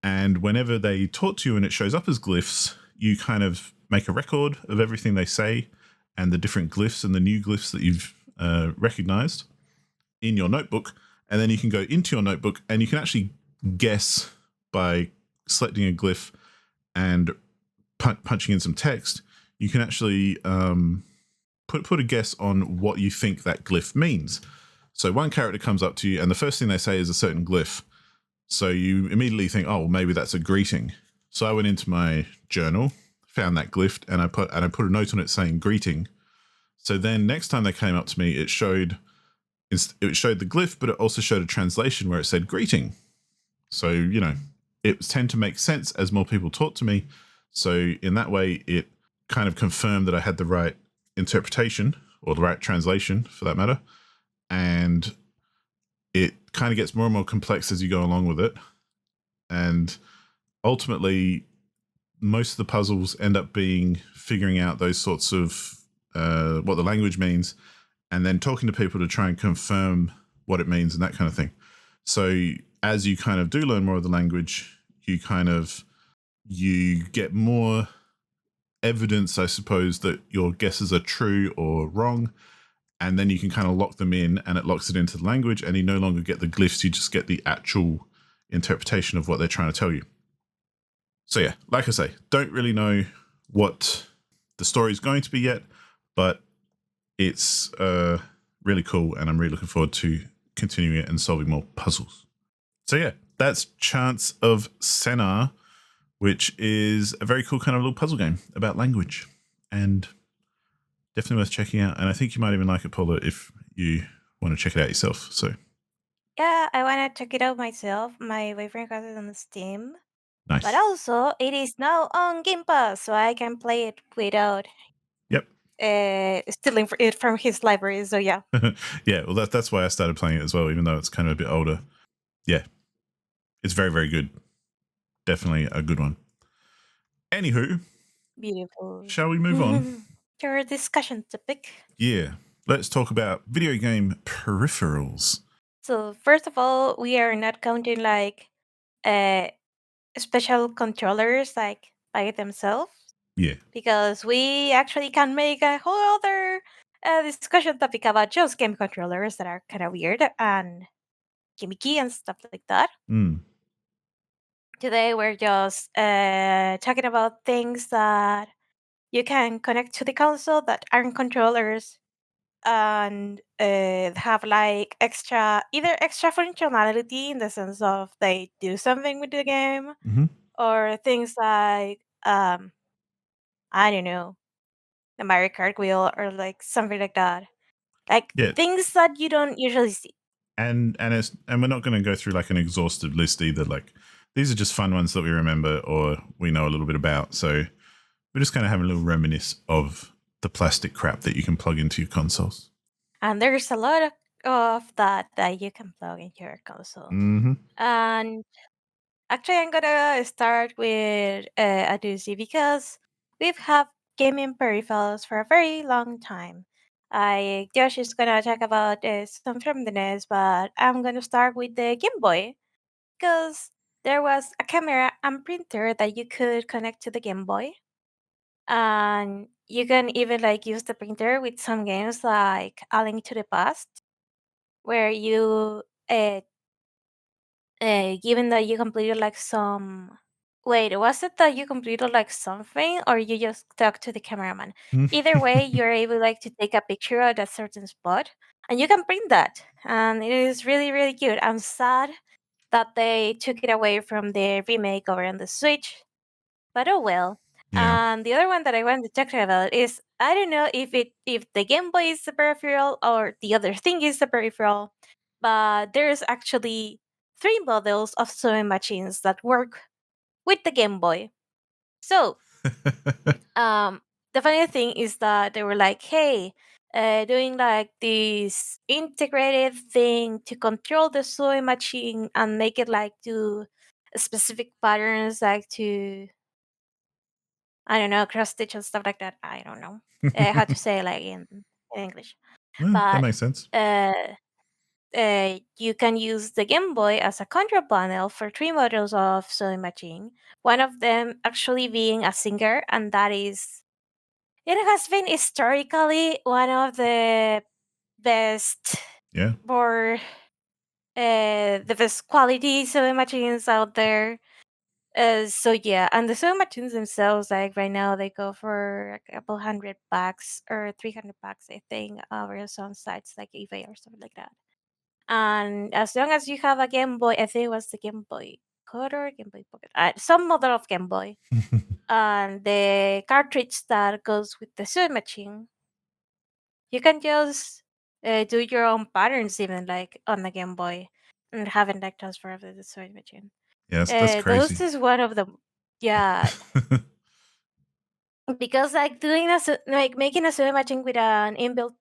And whenever they talk to you and it shows up as glyphs, you kind of make a record of everything they say and the different glyphs and the new glyphs that you've recognized in your notebook. And then you can go into your notebook and you can actually guess by selecting a glyph and punching in some text. You can actually put a guess on what you think that glyph means. So one character comes up to you and the first thing they say is a certain glyph. So you immediately think, oh, maybe that's a greeting. So I went into my journal, found that glyph, and I put a note on it saying greeting. So then next time they came up to me, it showed the glyph, but it also showed a translation where it said greeting. So, it tend to make sense as more people talk to me. So in that way, it kind of confirmed that I had the right interpretation or the right translation for that matter. And it kind of gets more and more complex as you go along with it. And ultimately, most of the puzzles end up being figuring out those sorts of what the language means and then talking to people to try and confirm what it means and that kind of thing. So as you kind of do learn more of the language, you get more evidence, I suppose, that your guesses are true or wrong. And then you can kind of lock them in and it locks it into the language and you no longer get the glyphs, you just get the actual interpretation of what they're trying to tell you. So yeah, like I say, don't really know what the story is going to be yet, but it's really cool and I'm really looking forward to continuing it and solving more puzzles. So yeah, that's Chants of Senaar, which is a very cool kind of little puzzle game about language and definitely worth checking out. And I think you might even like it, Paula, if you want to check it out yourself. So Yeah, I want to check it out myself. My boyfriend has it on Steam. But nice. also, it is now on Game Pass, so I can play it without Yep. stealing it from his library. So yeah. Yeah, well, that's why I started playing it as well, even though it's kind of a bit older. Yeah, it's very, very good. Definitely a good one. Anywho, Beautiful. shall we move on? Your discussion topic. Yeah, let's talk about video game peripherals. So first of all, we are not counting like uh, special controllers like by themselves, Yeah. because we actually can make a whole other discussion topic about just game controllers that are kind of weird and gimmicky and stuff like that. Mm. Today we're just talking about things that you can connect to the console that aren't controllers and have like either extra functionality in the sense of they do something with the game, Mm-hmm. or things like I don't know, the Mario Kart wheel or like something like that. Like Yeah, things that you don't usually see. and we're not going to go through like an exhaustive list either. Like these are just fun ones that we remember or we know a little bit about. So we're just kind of having a little reminisce of the plastic crap that you can plug into your consoles. And there's a lot of that you can plug into your console. Mm-hmm. And actually, I'm gonna start with a doozy because we've had gaming peripherals for a very long time. Josh is gonna talk about some from the NES, but I'm gonna start with the Game Boy because there was a camera and printer that you could connect to the Game Boy, and you can even like use the printer with some games like A Link to the Past, where you given that you completed like some. Wait, was it that you completed like something, or you just talk to the cameraman? Either way, you're able like to take a picture at a certain spot, and you can print that, and it is really really cute. I'm sad that they took it away from the remake over on the Switch, but oh well. Yeah. And the other one that I wanted to talk about is I don't know if the Game Boy is the peripheral or the other thing is the peripheral, but there's actually three models of sewing machines that work with the Game Boy. So um, the funny thing is that they were like, hey, doing like this integrated thing to control the sewing machine and make it like do specific patterns, like to I don't know, cross stitch and stuff like that. I don't know how to say like in English, Well, that but makes sense. uh, you can use the Game Boy as a control panel for three models of sewing machine. One of them actually being a singer, and that is it has been historically one of the best Yeah. or the best quality sewing machines out there. So yeah, and the sewing machines themselves, like right now, they go for a couple hundred bucks or 300 bucks, I think, over some sites like eBay or something like that. And as long as you have a Game Boy, I think it was the Game Boy Color, Game Boy Pocket, some model of Game Boy, and the cartridge that goes with the sewing machine, you can just do your own patterns, even like on the Game Boy, and having like transfer of the sewing machine. Yes, that's Those crazy. is one of them. Yeah, because like like making a sewing machine with an inbuilt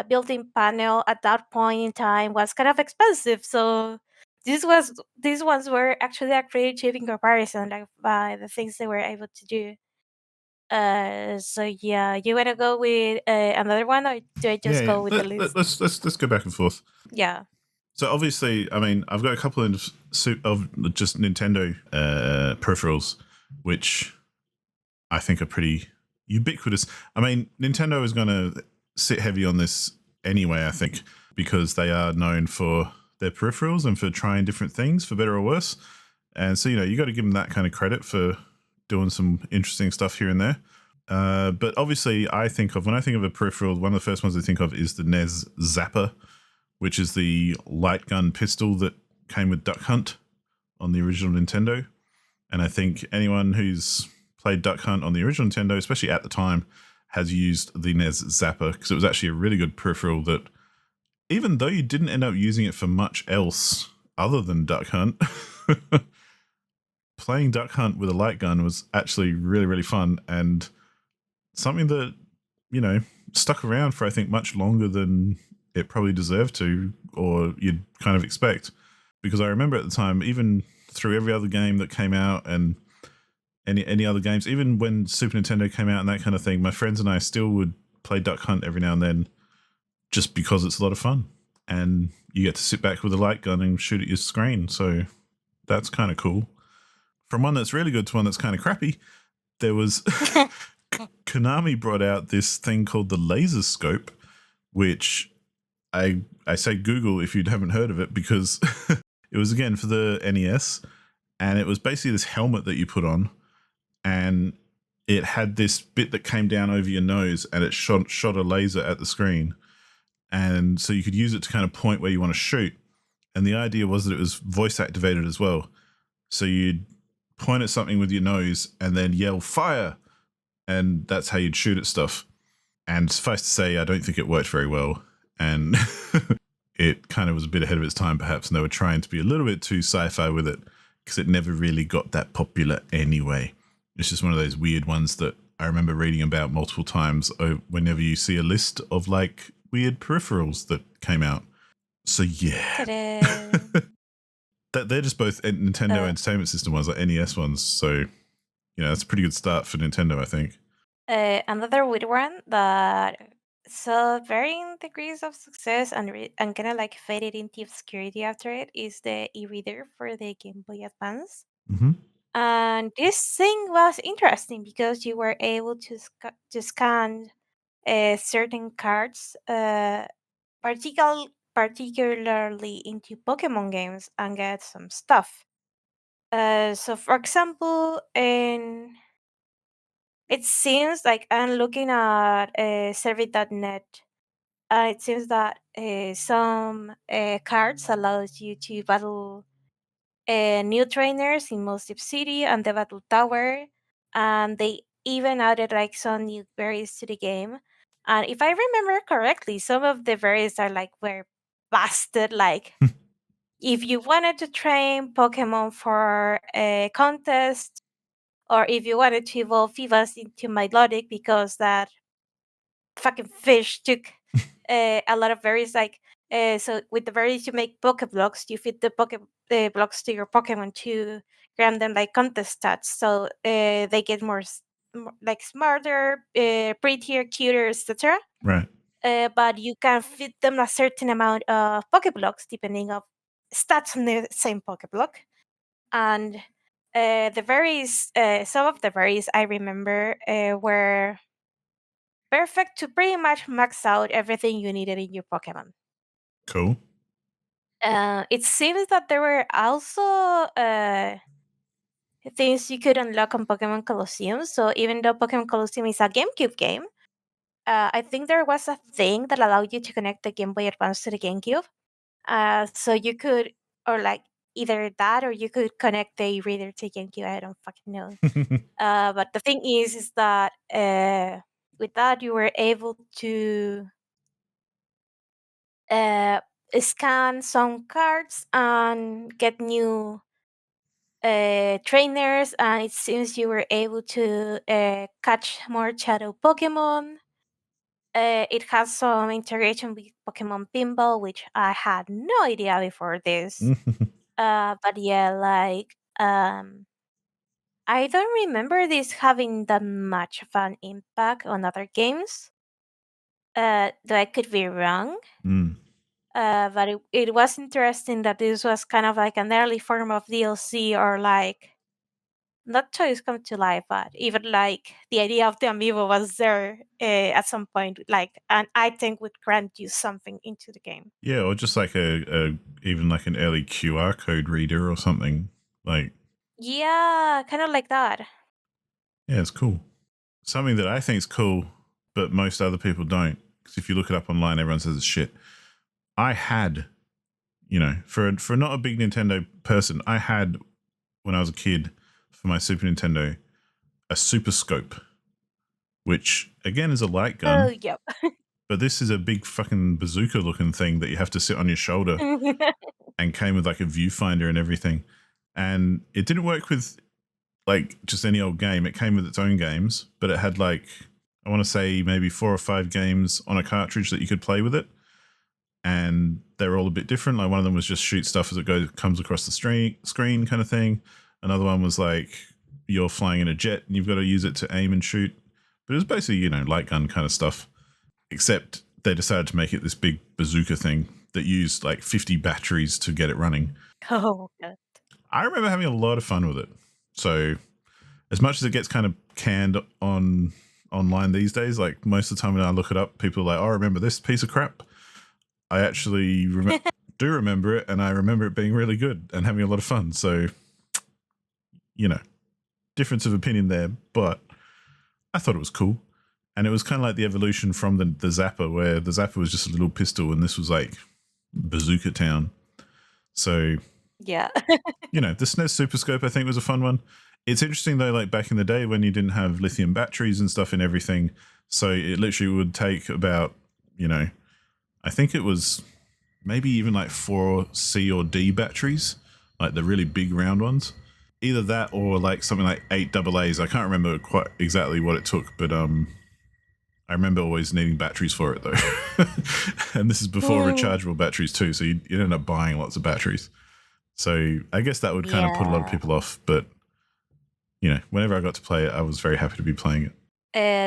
built-in panel at that point in time was kind of expensive. So these ones were actually a pretty cheap in comparison, like by the things they were able to do. So yeah, you wanna go with another one, or do I Yeah, just yeah. go with the list? Let's go back and forth. Yeah. So obviously, I mean, I've got a couple of just Nintendo peripherals, which I think are pretty ubiquitous. I mean, Nintendo is going to sit heavy on this anyway, I think, because they are known for their peripherals and for trying different things, for better or worse. And so, you got to give them that kind of credit for doing some interesting stuff here and there. But obviously, when I think of a peripheral, one of the first ones I think of is the NES Zapper, which is the light gun pistol that came with Duck Hunt on the original Nintendo. And I think anyone who's played Duck Hunt on the original Nintendo, especially at the time, has used the NES Zapper because it was actually a really good peripheral that, even though you didn't end up using it for much else other than Duck Hunt, playing Duck Hunt with a light gun was actually really, really fun and something that, you know, stuck around for, I think, much longer than it probably deserved to, or you'd kind of expect. Because I remember at the time, even through every other game that came out and any other games, even when Super Nintendo came out and that kind of thing, my friends and I still would play Duck Hunt every now and then just because it's a lot of fun. And you get to sit back with a light gun and shoot at your screen. So that's kind of cool. From one that's really good to one that's kind of crappy, there was Konami brought out this thing called the laser scope, which I say Google if you haven't heard of it, because it was again for the NES, and it was basically this helmet that you put on, and it had this bit that came down over your nose and it shot a laser at the screen. And so you could use it to kind of point where you want to shoot. And the idea was that it was voice activated as well. So you'd point at something with your nose and then yell fire. And that's how you'd shoot at stuff. And suffice to say, I don't think it worked very well. And it kind of was a bit ahead of its time, perhaps. And they were trying to be a little bit too sci-fi with it because it never really got that popular anyway. It's just one of those weird ones that I remember reading about multiple times whenever you see a list of like weird peripherals that came out. So yeah. They're just both Nintendo Entertainment System ones, like NES ones. So, that's a pretty good start for Nintendo, I think. Another weird one that saw varying degrees of success and kind of like faded into obscurity after it is the e-reader for the Game Boy Advance. Mm-hmm. And this thing was interesting because you were able to scan certain cards, particularly into Pokemon games, and get some stuff. So, for example, it seems like I'm looking at Survey.net. It seems that some cards allows you to battle new trainers in Immersive City and the Battle Tower, and they even added like some new berries to the game. And if I remember correctly, some of the berries are like were busted. Like if you wanted to train Pokemon for a contest, or if you wanted to evolve Vivas into Milotic because that fucking fish took a lot of berries. Like so with the berries you make Pokeblocks, you feed the blocks to your Pokemon to grant them like contest stats, so they get like smarter, prettier, cuter, etc. Right. But you can feed them a certain amount of Pokeblocks depending of stats on the same Pokeblock. And the berries, some of the berries I remember were perfect to pretty much max out everything you needed in your Pokemon. Cool. It seems that there were also things you could unlock on Pokemon Colosseum. So even though Pokemon Colosseum is a GameCube game, I think there was a thing that allowed you to connect the Game Boy Advance to the GameCube. So you could, or like either that, or you could connect the reader to GameCube. I don't fucking know. But the thing is that with that you were able to uh, scan some cards and get new trainers, and it seems you were able to catch more shadow Pokemon. It has some integration with Pokemon Pinball, which I had no idea before this. But yeah, like I don't remember this having that much of an impact on other games. Though I could be wrong. Mm. But it was interesting that this was kind of like an early form of DLC, or like not toys come to life, but even like the idea of the amiibo was there at some point. Like an item would grant you something into the game. Yeah, or just like even like an early QR code reader or something. Like, Yeah, kind of like that. yeah, it's cool. Something that I think is cool, but most other people don't. Because if you look it up online, everyone says it's shit. I had, for not a big Nintendo person, I had when I was a kid for my Super Nintendo a Super Scope, which again is a light Oh, gun, yep. but this is a big fucking bazooka looking thing that you have to sit on your shoulder, and came with like a viewfinder and everything. And it didn't work with like just any old game. It came with its own games, but it had like, I want to say maybe 4 or 5 games on a cartridge that you could play with it. And they're all a bit different. Like one of them was just shoot stuff as it comes across the screen kind of thing. Another one was like you're flying in a jet and you've got to use it to aim and shoot. But it was basically, light gun kind of stuff. Except they decided to make it this big bazooka thing that used like 50 batteries to get it running. Oh, God. I remember having a lot of fun with it. So as much as it gets kind of canned online these days, like most of the time when I look it up, people are like, "Oh, I remember this piece of crap." I actually do remember it, and I remember it being really good and having a lot of fun. So, difference of opinion there, but I thought it was cool. And it was kind of like the evolution from the Zapper, where the Zapper was just a little pistol and this was like Bazooka Town. So, Yeah. the SNES Super Scope, I think, was a fun one. It's interesting, though, like back in the day when you didn't have lithium batteries and stuff and everything. So it literally would take about, I think it was maybe even like 4C or D batteries, like the really big round ones. Either that or like something like 8 AA's. I can't remember quite exactly what it took, but I remember always needing batteries for it though. And this is before Mm, rechargeable batteries too, so you end up buying lots of batteries. So I guess that would kind of put a lot of yeah. people off, but whenever I got to play it, I was very happy to be playing it.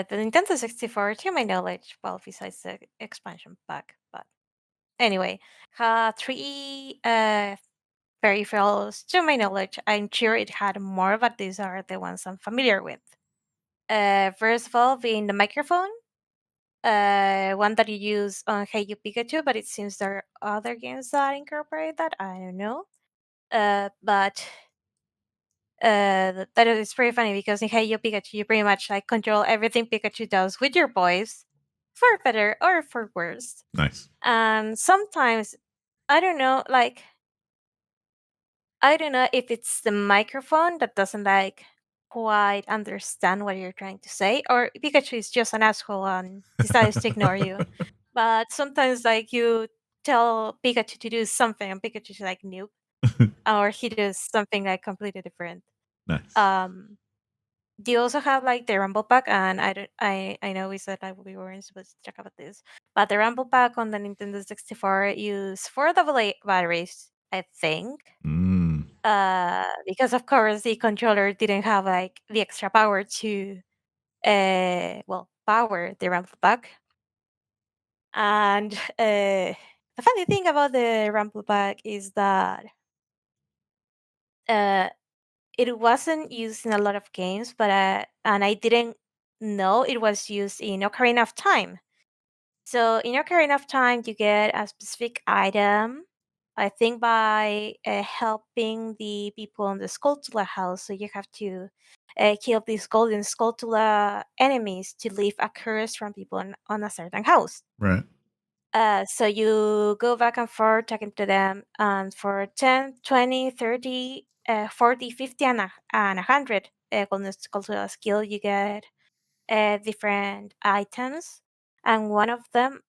The Nintendo 64, to my knowledge, well, besides the expansion pack, but anyway, had three peripherals. To my knowledge, I'm sure it had more, but these are the ones I'm familiar with. First of all, being the microphone, one that you use on Hey You Pikachu, but it seems there are other games that incorporate that. I don't know. But that is pretty funny because in Hey You Pikachu, you pretty much like control everything Pikachu does with your voice, for better or for worse. Nice. And sometimes, I don't know, like I don't know if it's the microphone that doesn't like quite understand what you're trying to say, or Pikachu is just an asshole and decides to ignore you. But sometimes, like you tell Pikachu to do something, and Pikachu's like, nope, or he does something like completely different. Nice. Um, do you also have like the Rumble Pack? And I know we said like we weren't supposed to talk about this, but the Rumble Pack on the Nintendo 64 use four AA batteries, I think, Mm, because of course the controller didn't have like the extra power to power the rumble pack. And the funny thing about the rumble pack is that uh it wasn't used in a lot of games, but and I didn't know it was used in Ocarina of Time. So in Ocarina of Time, you get a specific item, I think by helping the people in the Skulltula house. So you have to kill these golden Skulltula enemies to leave a curse from people on a certain house. right. So you go back and forth talking to them, and for 10, 20, 30, 40, 50, and 100 golden Skulltula skill, you get different items. And one of them,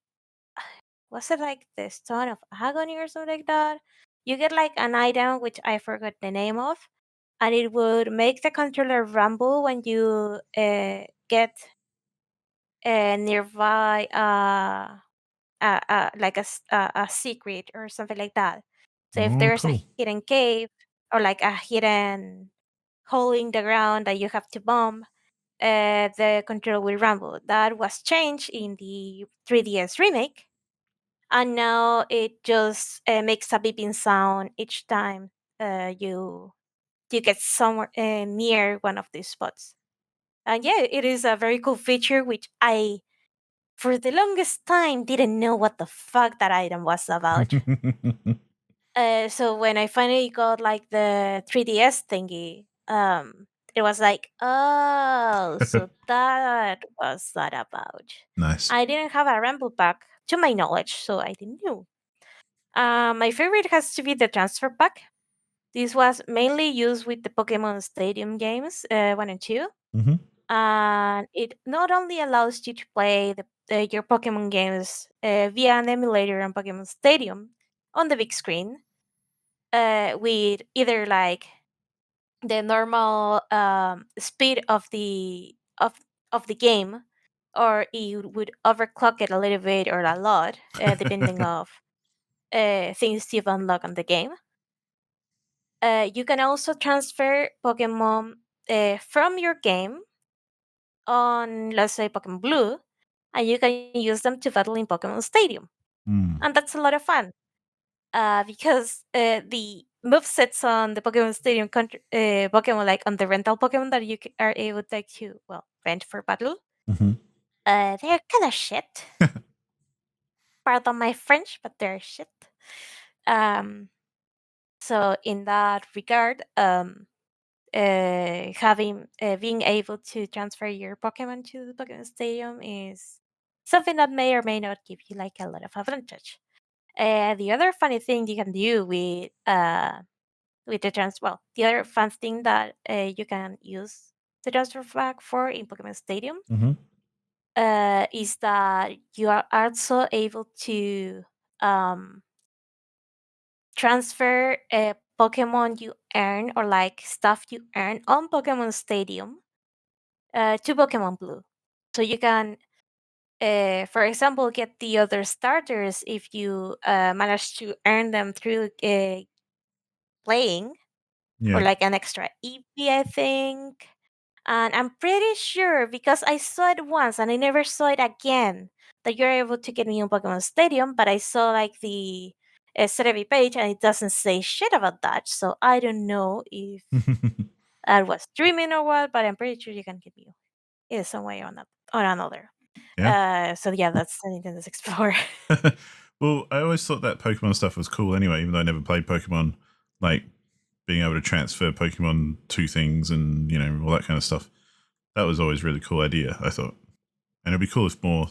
was it like the Stone of Agony or something like that? You get like an item which I forgot the name of, and it would make the controller rumble when you get nearby like a secret or something like that. So if Oh, there's a cool. hidden cave or like a hidden hole in the ground that you have to bomb, the controller will rumble. That was changed in the 3DS remake, and now it just makes a beeping sound each time you get somewhere near one of these spots. And yeah, it is a very cool feature which I for the longest time didn't know what the fuck that item was about. So when I finally got like the 3DS thingy, it was like, oh, so that was that about. Nice. I didn't have a Ramble pack to my knowledge, so I didn't know. My favorite has to be the transfer pack. This was mainly used with the Pokemon Stadium games, 1 and 2. Hmm. And it not only allows you to play your Pokemon games via an emulator on Pokemon Stadium on the big screen, with either like the normal speed of the game, or you would overclock it a little bit or a lot, depending of things you've unlocked on the game. You can also transfer Pokemon from your game on, let's say, Pokemon Blue, and you can use them to battle in Pokemon Stadium. Mm. And that's a lot of fun because the movesets on the Pokemon Stadium Pokemon, like on the rental Pokemon that are able to, like, to, well, rent for battle, Hmm. they're kind of shit. Pardon my French, but they're shit. Um, so in that regard, having being able to transfer your Pokemon to the Pokemon Stadium is something that may or may not give you like a lot of advantage. The other funny thing you can do with the other fun thing that you can use the transfer pack for in Pokemon Stadium Mm-hmm. is that you are also able to um, transfer Pokemon you earn or like stuff you earn on Pokemon Stadium to Pokemon Blue. So you can, for example, get the other starters if you manage to earn them through playing, or Yeah. like an extra EP, I think. And I'm pretty sure because I saw it once and I never saw it again that you're able to get me on Pokemon Stadium, but I saw like the CTV page and it doesn't say shit about that. So I don't know if I was dreaming or what, but I'm pretty sure you can get me in some way or another. Yeah. So yeah, that's the Nintendo 64. Well, I always thought that Pokemon stuff was cool anyway, even though I never played Pokemon. Like being able to transfer Pokemon to things and, all that kind of stuff. That was always a really cool idea, I thought. And it'd be cool if more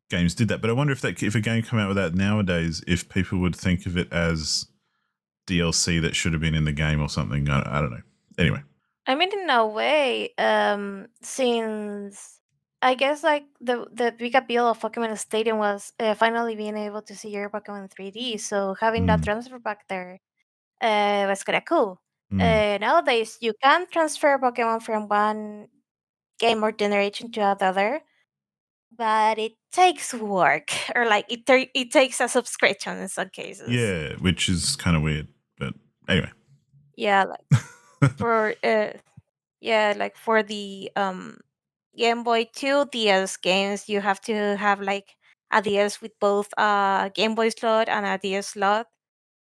games did that. But I wonder if a game come out with that nowadays, if people would think of it as DLC that should have been in the game or something. I don't know. Anyway. I mean, in a way, since I guess like the big appeal of Pokemon Stadium was finally being able to see your Pokemon in 3D. So having that Mm, transfer back there was kind of cool. mm. Nowadays, you can transfer Pokemon from one game or generation to another, but it takes work, or like it takes a subscription in some cases. Yeah, which is kind of weird. But anyway. Yeah, like for yeah, like for the Game Boy 2 DS games, you have to have like a DS with both a Game Boy slot and a DS slot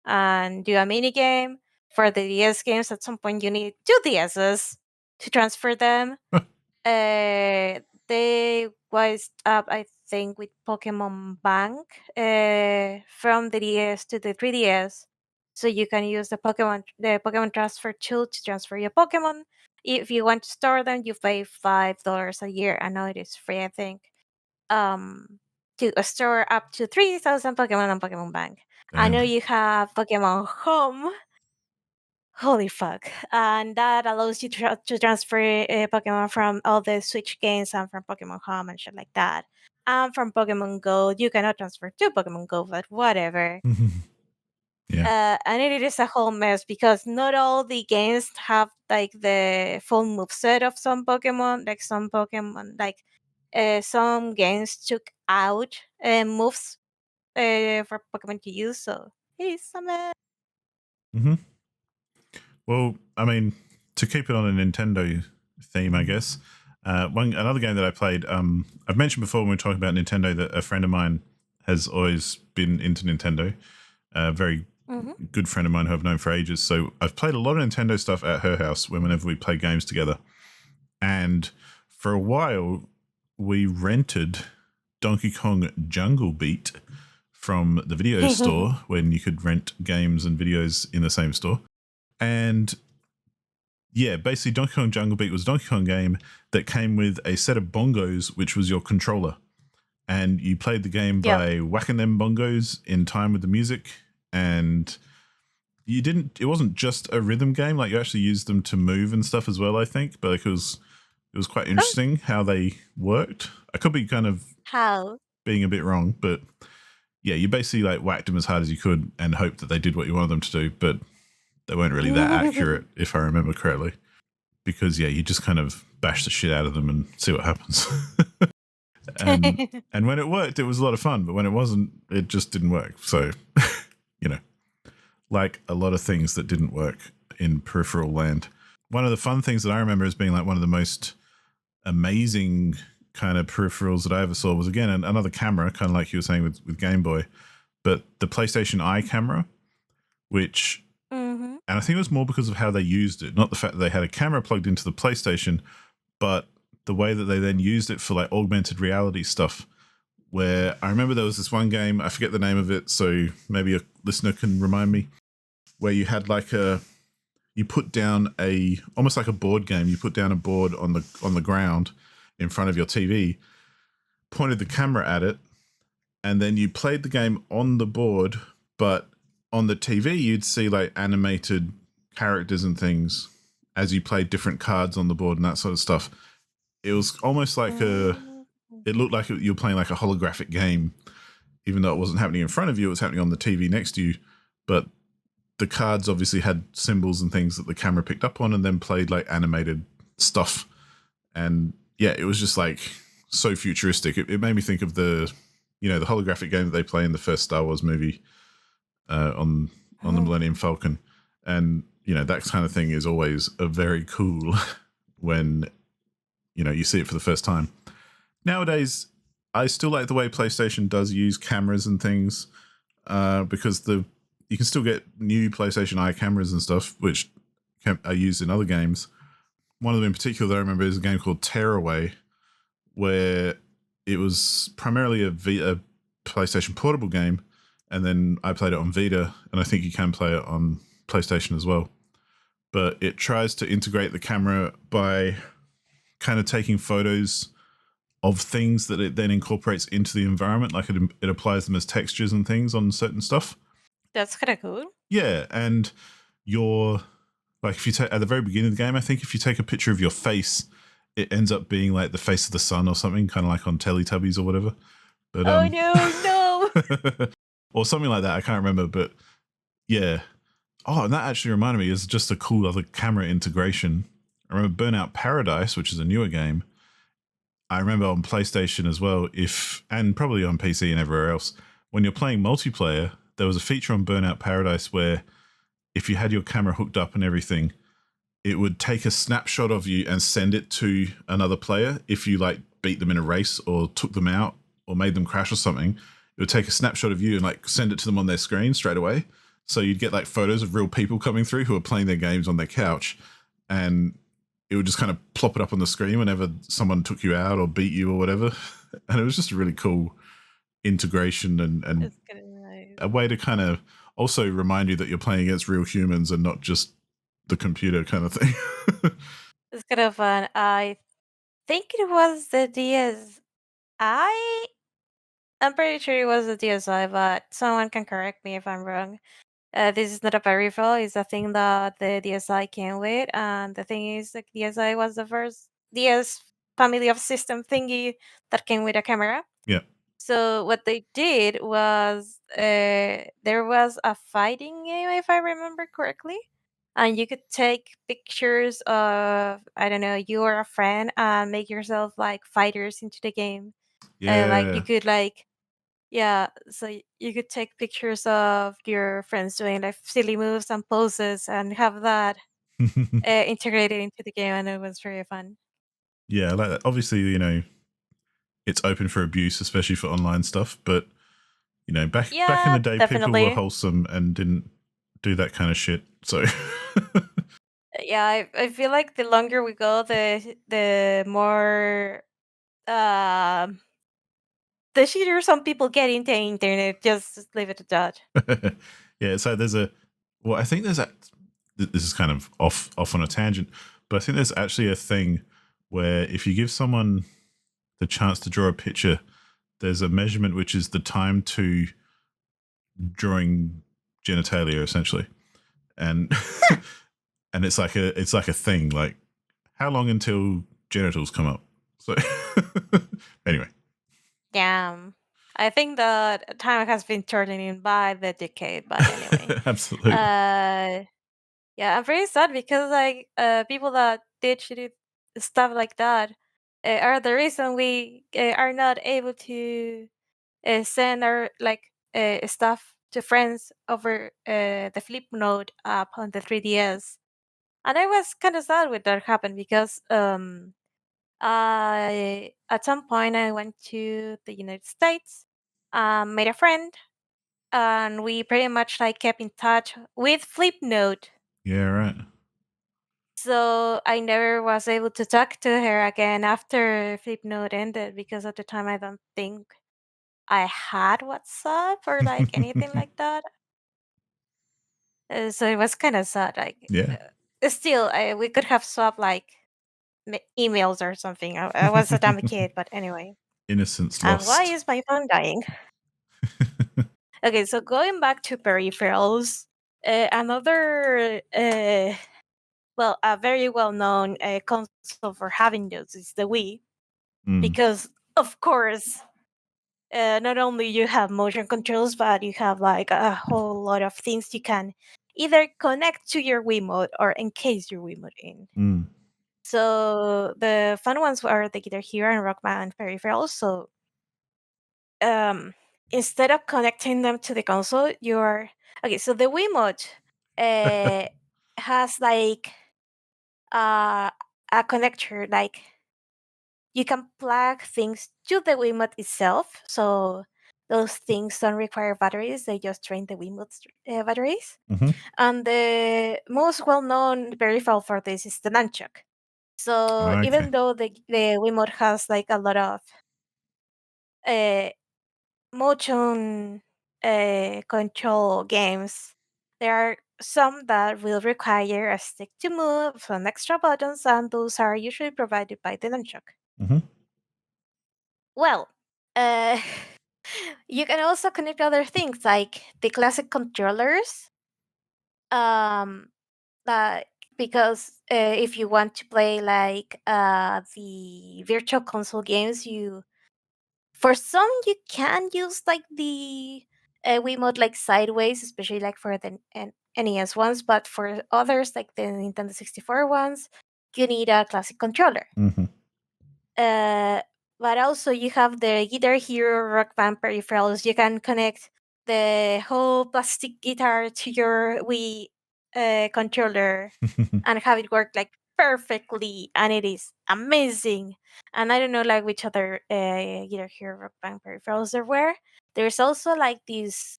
and do a mini game. For the DS games, at some point you need two DSs to transfer them. They was up, I think, with Pokemon Bank from the DS to the 3DS, so you can use the Pokemon transfer tool to transfer your Pokemon. If you want to store them, you pay $5 a year. I know it is free, I think. To store up to 3,000 Pokemon on Pokemon Bank. I know Damn. you have Pokemon Home. Holy fuck. And that allows you to transfer Pokemon from all the Switch games and from Pokemon Home and shit like that. And from Pokemon Go, you cannot transfer to Pokemon Go, but whatever. Yeah. And it is a whole mess because not all the games have like the full moveset of some Pokemon. Like some Pokemon, like some games took out moves for Pokemon to use, so it is a mess. Hmm. Well, I mean, to keep it on a Nintendo theme, I guess. Another game that I played. I've mentioned before when we were talking about Nintendo that a friend of mine has always been into Nintendo. A very Hmm. good friend of mine who I've known for ages. So I've played a lot of Nintendo stuff at her house whenever we play games together. And for a while, we rented Donkey Kong Jungle Beat from the video store when you could rent games and videos in the same store. And yeah, basically Donkey Kong Jungle Beat was a Donkey Kong game that came with a set of bongos, which was your controller. And you played the game Yeah. by whacking them bongos in time with the music. And it wasn't just a rhythm game, like you actually used them to move and stuff as well, I think. But like it was quite Oh, interesting how they worked. I could be kind of how? being a bit wrong, but yeah, you basically like whacked them as hard as you could and hoped that they did what you wanted them to do, but they weren't really that accurate, if I remember correctly. Because yeah, you just kind of bash the shit out of them and see what happens. and when it worked, it was a lot of fun, but when it wasn't, it just didn't work. So, you know, like a lot of things that didn't work in peripheral land. One of the fun things that I remember as being like one of the most amazing kind of peripherals that I ever saw was again another camera, kind of like you were saying with Game Boy, but the PlayStation Eye camera, which, Hmm. and I think it was more because of how they used it, not the fact that they had a camera plugged into the PlayStation, but the way that they then used it for like augmented reality stuff. Where I remember there was this one game, I forget the name of it, so maybe a listener can remind me, where you had like you put down a almost like a board game. You put down a board on the ground in front of your TV, pointed the camera at it, and then you played the game on the board, but on the TV you'd see like animated characters and things as you played different cards on the board and that sort of stuff. It was almost like Mm. it looked like you were playing like a holographic game, even though it wasn't happening in front of you, it was happening on the TV next to you. But the cards obviously had symbols and things that the camera picked up on and then played like animated stuff. And yeah, it was just like so futuristic. It made me think of the holographic game that they play in the first Star Wars movie on the Oh. Millennium Falcon. And that kind of thing is always a very cool when you see it for the first time. Nowadays, I still like the way PlayStation does use cameras and things because you can still get new PlayStation Eye cameras and stuff, which are used in other games. One of them in particular that I remember is a game called Tearaway, where it was primarily a PlayStation Portable game, and then I played it on Vita, and I think you can play it on PlayStation as well. But it tries to integrate the camera by kind of taking photos of things that it then incorporates into the environment, like it applies them as textures and things on certain stuff. That's kind of cool. Yeah, and you're like if you take at the very beginning of the game, I think if you take a picture of your face, it ends up being like the face of the sun or something, kind of like on Teletubbies or whatever. But Oh no, no. or something like that. I can't remember, but yeah. Oh, and that actually reminded me is just a cool other camera integration. I remember Burnout Paradise, which is a newer game. I remember on PlayStation as well, and probably on PC and everywhere else, when you're playing multiplayer, there was a feature on Burnout Paradise where if you had your camera hooked up and everything, it would take a snapshot of you and send it to another player. If you like beat them in a race or took them out or made them crash or something, it would take a snapshot of you and like send it to them on their screen straight away. So you'd get like photos of real people coming through who are playing their games on their couch, and it would just kind of plop it up on the screen whenever someone took you out or beat you or whatever. And it was just a really cool integration and It's kind of nice. a way to kind of also remind you that you're playing against real humans and not just the computer kind of thing. It's kind of fun. I think it was the DSi. I'm pretty sure it was the DSi, but someone can correct me if I'm wrong. This is not a peripheral; it's a thing that the DSi came with, and the thing is, like DSi was the first DS family of system thingy that came with a camera. Yeah. So what they did was there was a fighting game, if I remember correctly, and you could take pictures of I don't know you or a friend and make yourself like fighters into the game. Like you Yeah. could like yeah, so you could take pictures of your friends doing like silly moves and poses and have that integrated into the game, and it was very fun. Yeah, I like that. Obviously, it's open for abuse, especially for online stuff. But back in Yeah, the day, people were definitely. wholesome and didn't do that kind of shit. So Yeah, I feel like the longer we go, the more um the shittier some people get into internet. Just leave it at that. yeah, so there's a well, I think there's a this is kind of off on a tangent, but I think there's actually a thing where if you give someone the chance to draw a picture, there's a measurement which is the time to drawing genitalia essentially, and and it's like a thing like how long until genitals come up. So anyway, Damn. I think that time has been turning in by the decade, but anyway. absolutely. Uh yeah, I'm very sad because like people that did shitty stuff like that are the reason we are not able to send our like stuff to friends over the Flip Note app on the 3DS. And I was kind of sad when that happened because I at some point I went to the United States, made a friend, and we pretty much like kept in touch with Flipnote. Yeah, right. So I never was able to talk to her again after Flipnote ended because at the time I don't think I had WhatsApp or like anything like that. So it was kind of sad. Like Yeah. still, we could have swapped like emails or something. I was a dumb kid, but anyway. Innocence And why lost. is my phone dying? Okay, so going back to peripherals, another well, a very well-known console for having those is the Wii, Mm, because of course, not only you have motion controls, but you have like a whole lot of things you can either connect to your Wiimote or encase your Wiimote in. mm. So the fun ones are the Guitar Hero and Rock Band peripherals. So um, instead of connecting them to the console, you're okay. So the Wiimote uh, has like uh, a connector, like you can plug things to the Wiimote itself. So those things don't require batteries; they just drain the Wiimote's batteries. Hmm. And the most well-known peripheral for this is the nunchuck. So Okay. even though the Wiimote has like a lot of uh, motion control games, there are some that will require a stick to move, some extra buttons, and those are usually provided by the nunchuck. Hmm. Well, uh, you can also connect other things like the classic controllers. Um, like because if you want to play like the virtual console games, you for some you can use like the Wiimote like sideways, especially like for the NES ones, but for others like the Nintendo 64 ones, you need a classic controller. Hmm. Uh, but also you have the Guitar Hero Rock Band peripherals. You can connect the whole plastic guitar to your Wii controller and have it work like perfectly, and it is amazing. And I don't know like which other Guitar Hero Rock Band peripherals there were. There's also like this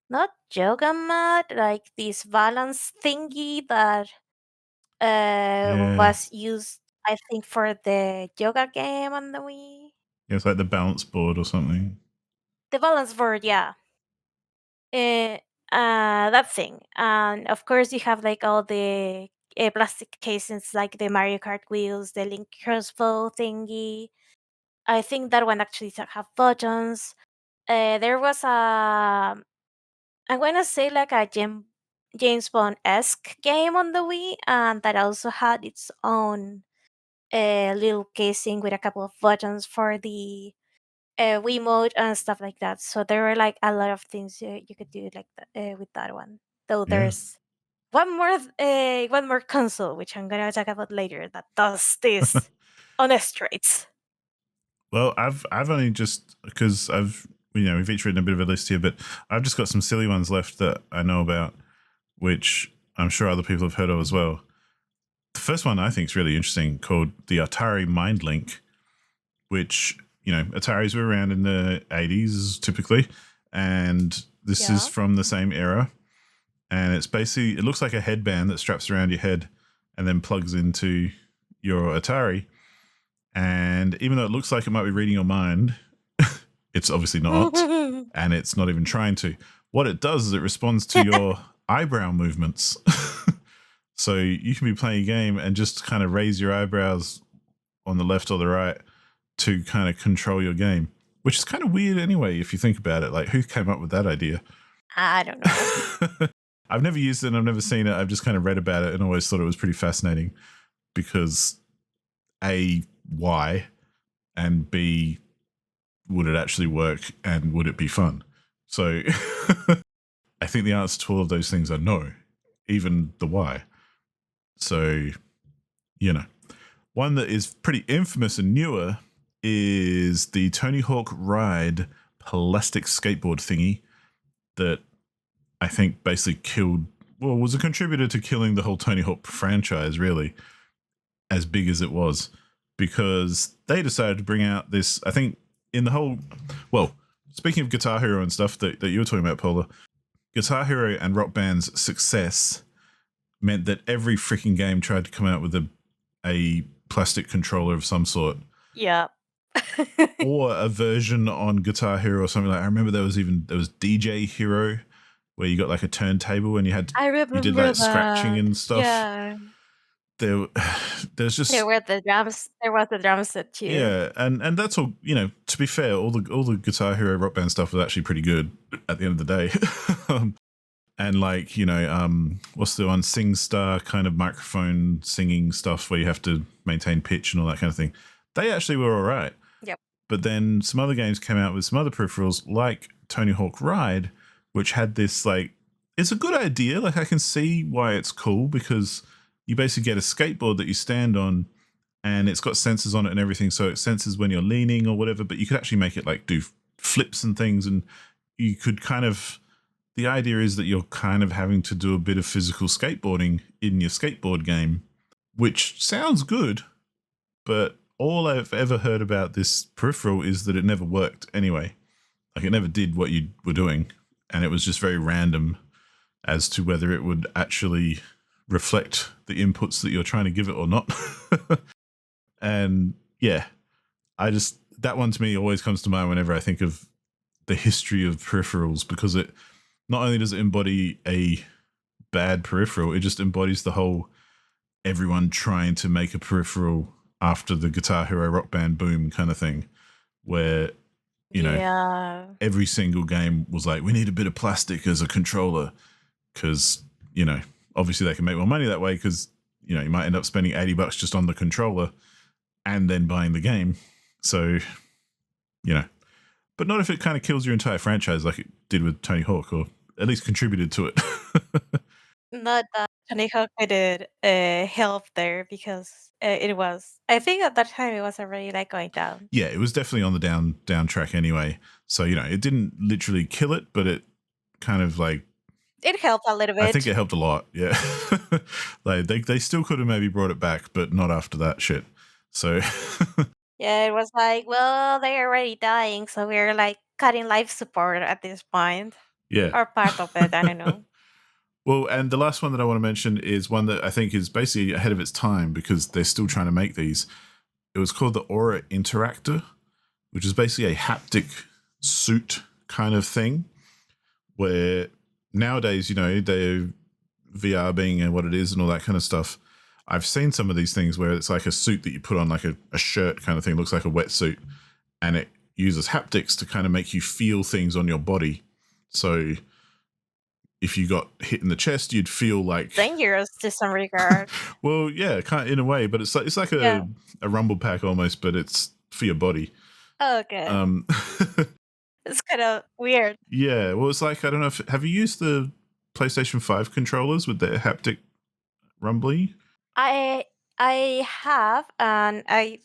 not yoga mat, like this balance thingy that Yeah. was used, I think, for the yoga game on the Wii. Yeah, it's like the balance board or something. The balance board, yeah. Uh, that thing. And of course, you have like all the plastic casings, like the Mario Kart wheels, the Link crossbow thingy. I think that one actually have buttons. There was I'm gonna say like a James Bond esque game on the Wii, and that also had its own little casing with a couple of buttons for the Wii mode and stuff like that. So there were like a lot of things you could do like with that one. Though Yeah. there's one more console which I'm gonna talk about later that does this on straights. Well, I've only just because we've each written a bit of a list here, but I've just got some silly ones left that I know about, which I'm sure other people have heard of as well. The first one I think is really interesting, called the Atari Mind Link, which Ataris were around in the 80s typically, and this is Yeah. from the same era. And it's basically, it looks like a headband that straps around your head and then plugs into your Atari. And even though it looks like it might be reading your mind, it's obviously not. And it's not even trying to. What it does is it responds to your eyebrow movements. So you can be playing a game and just kind of raise your eyebrows on the left or the right to kind of control your game, which is kind of weird anyway, if you think about it. Like, who came up with that idea? I don't know. I've never used it and I've never seen it. I've just kind of read about it and always thought it was pretty fascinating because A, why? And B, would it actually work and would it be fun? So I think the answer to all of those things are no, even the why. So, one that is pretty infamous and newer is the Tony Hawk Ride plastic skateboard thingy that I think basically was a contributor to killing the whole Tony Hawk franchise, really, as big as it was, because they decided to bring out this, I think, in the whole, well, speaking of Guitar Hero and stuff that you were talking about, Paula, Guitar Hero and Rock Band's success meant that every freaking game tried to come out with a plastic controller of some sort, Yeah. or a version on Guitar Hero or something like. I remember there was DJ Hero, where you got like a turntable and I you did remember like scratching that. and stuff. Yeah. There, there's There just were the drums. There was the drum set too. yeah, and that's all. You know, to be fair, all the Guitar Hero Rock Band stuff was actually pretty good at the end of the day. And like what's the one SingStar kind of microphone singing stuff where you have to maintain pitch and all that kind of thing. They actually were all right. Yep. But then some other games came out with some other peripherals like Tony Hawk Ride, which had this like it's a good idea. Like I can see why it's cool because you basically get a skateboard that you stand on and it's got sensors on it and everything. So it senses when you're leaning or whatever, but you could actually make it like do flips and things. And you could kind of, the idea is that you're kind of having to do a bit of physical skateboarding in your skateboard game, which sounds good, but all I've ever heard about this peripheral is that it never worked anyway. Like it never did what you were doing. And it was just very random as to whether it would actually reflect the inputs that you're trying to give it or not. And yeah, that one to me always comes to mind whenever I think of the history of peripherals because it not only does it embody a bad peripheral, it just embodies the whole everyone trying to make a peripheral after the Guitar Hero Rock Band boom kind of thing, where, you know, Yeah. every single game was like, we need a bit of plastic as a controller because, you know, obviously they can make more money that way because, you know, you might end up spending $80 just on the controller and then buying the game. So, you know, but not if it kind of kills your entire franchise like it did with Tony Hawk, or at least contributed to it. Not that Tony Hawk did help there because it was. I think at that time it was already like going down. Yeah, it was definitely on the down track anyway. So, you know, it didn't literally kill it, but it kind of like It helped a little I think bit. it helped a lot. Yeah. Like they still could have maybe brought it back, but not after that shit. So Yeah, it was like, well, they're already dying, so we're like cutting life support at this point, yeah. or part of it. I don't know. Well, and the last one that I want to mention is one that I think is basically ahead of its time because they're still trying to make these. It was called the Aura Interactor, which is basically a haptic suit kind of thing where nowadays, you know, they VR being what it is and all that kind of stuff. I've seen some of these things where it's like a suit that you put on like a shirt kind of thing, looks like a wetsuit, and it uses haptics to kind of make you feel things on your body. So if you got hit in the chest, you'd feel like Dangerous to some regard. well, yeah, kind of in a way, but it's like Yeah. a rumble pack almost, but it's for your body. Okay. Um, It's kind of weird. yeah, well, it's like I don't know if have you used the PlayStation 5 controllers with the haptic rumbly? I I have, and I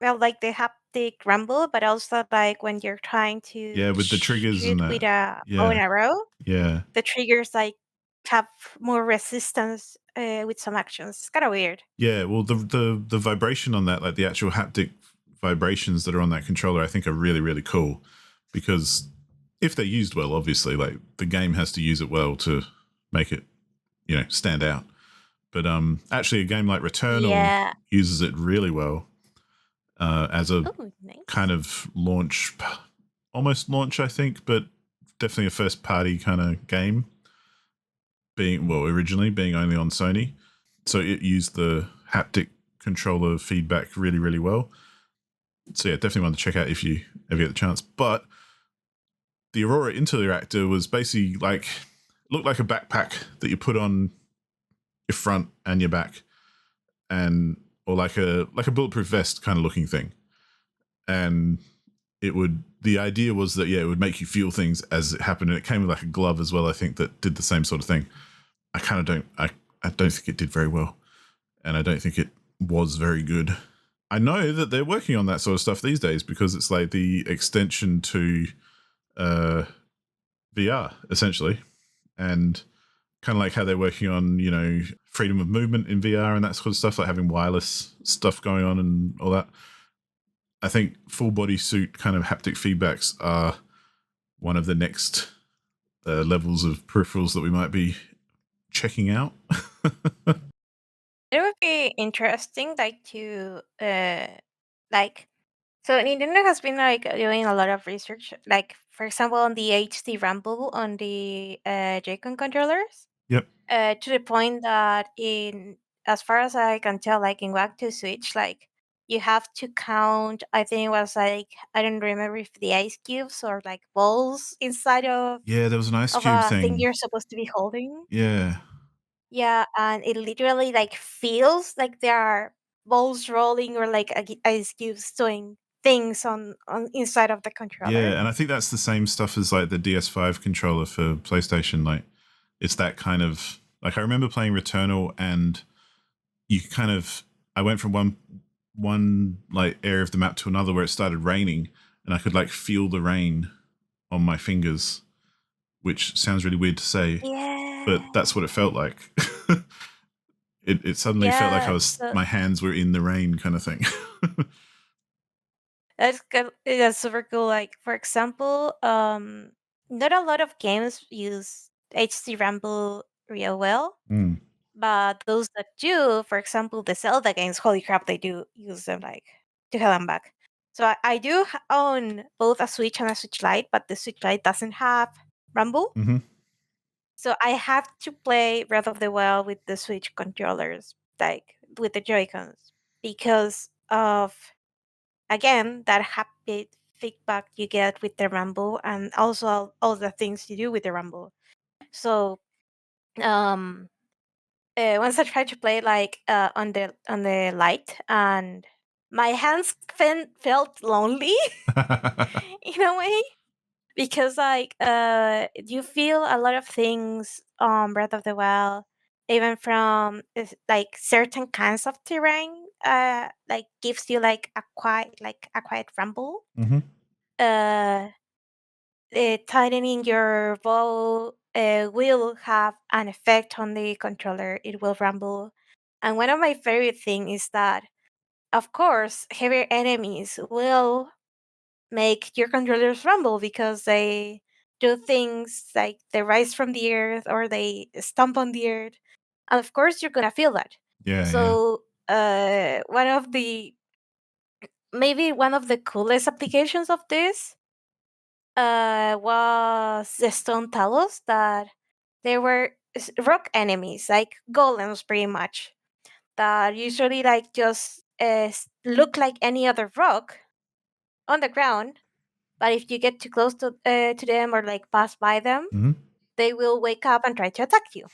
felt like the haptic rumble, but also like when you're trying to Yeah, with the triggers and shoot with that. a bow and Yeah, arrow, yeah, the triggers like have more resistance with some actions. It's kind of weird. yeah. Well, the vibration on that, like the actual haptic vibrations that are on that controller, I think are really really cool because if they're used well, obviously, like the game has to use it well to make it, you know, stand out. But actually, a game like Returnal Yeah. uses it really well as a Oh, kind nice. of launch, almost launch, I think, but definitely a first party kind of game. Being well, originally being only on Sony, so it used the haptic controller feedback really, really well. So yeah, definitely one to check out if you ever get the chance. But the Aurora Interactor was basically like looked like a backpack that you put on your front and your back, and or like a bulletproof vest kind of looking thing. And it would the idea was that yeah, it would make you feel things as it happened, and it came with like a glove as well. I think that did the same sort of thing. I kind of don't I don't think it did very well, and I don't think it was very good. I know that they're working on that sort of stuff these days because it's like the extension to uh, VR essentially, and kind of like how they're working on freedom of movement in VR and that sort of stuff, like having wireless stuff going on and all that. I think full body suit kind of haptic feedbacks are one of the next levels of peripherals that we might be checking out. It would be interesting, like like. So Nintendo has been like doing a lot of research, like for example, on the HD Rumble on the Joy-Con controllers, Yep. to the point that in as far as I can tell, like in Wack to Switch, like you have to count. I think it was like I don't remember if the ice cubes or like balls inside Yeah, there was an ice of cube a thing thing. you're supposed to be holding. Yeah. Yeah, and it literally like feels like there are balls rolling or like ice cubes doing things on inside of the controller. Yeah, and I think that's the same stuff as like the DS5 controller for PlayStation. Like, it's that kind of like I remember playing Returnal, and you kind of I went from one like area of the map to another where it started raining, and I could like feel the rain on my fingers, which sounds really weird to say, Yeah, but that's what it felt like. It suddenly felt like I yeah. was So my hands were in the rain, kind of thing. that's good. That's super cool. Like for example, not a lot of games use HC Rumble real well, Mm. but those that do, for example, the Zelda games, holy crap, they do use them like to hell and back. So I do own both a Switch and a Switch Lite, but the Switch Lite doesn't have Rumble. Hmm. So I have to play Breath of the Wild with the Switch controllers, like with the Joy-Cons, because of again that happy feedback you get with the Rumble, and also all the things you do with the Rumble. So um once I tried to play like on the light, and my hands felt lonely in a way, because like you feel a lot of things on Breath of the Wild, even from like certain kinds of terrain, like gives you like a quiet rumble. Hmm. uh Tightening your bow will have an effect on the controller. It will rumble. And one of my favorite things is that, of course, heavier enemies will make your controllers rumble because they do things like they rise from the earth or they stomp on the earth. And of course, you're gonna feel that. Yeah, yeah. So, one of the maybe one of the coolest applications of this was the stone talos, that they were rock enemies, like golems, pretty much, that usually like just look like any other rock on the ground. But if you get too close to them or like pass by them, Hmm. they will wake up and try to attack you.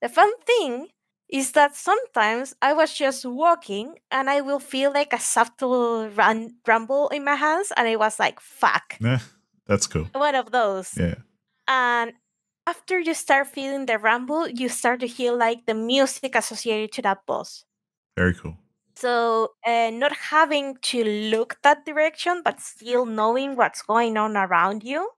The fun thing is that sometimes I was just walking and I will feel like a subtle rumble in my hands, and it was like, fuck, Yeah, that's cool. one of those. Yeah, And after you start feeling the rumble, you start to hear like the music associated to that boss. very cool. So, not having to look that direction, but still knowing what's going on around you,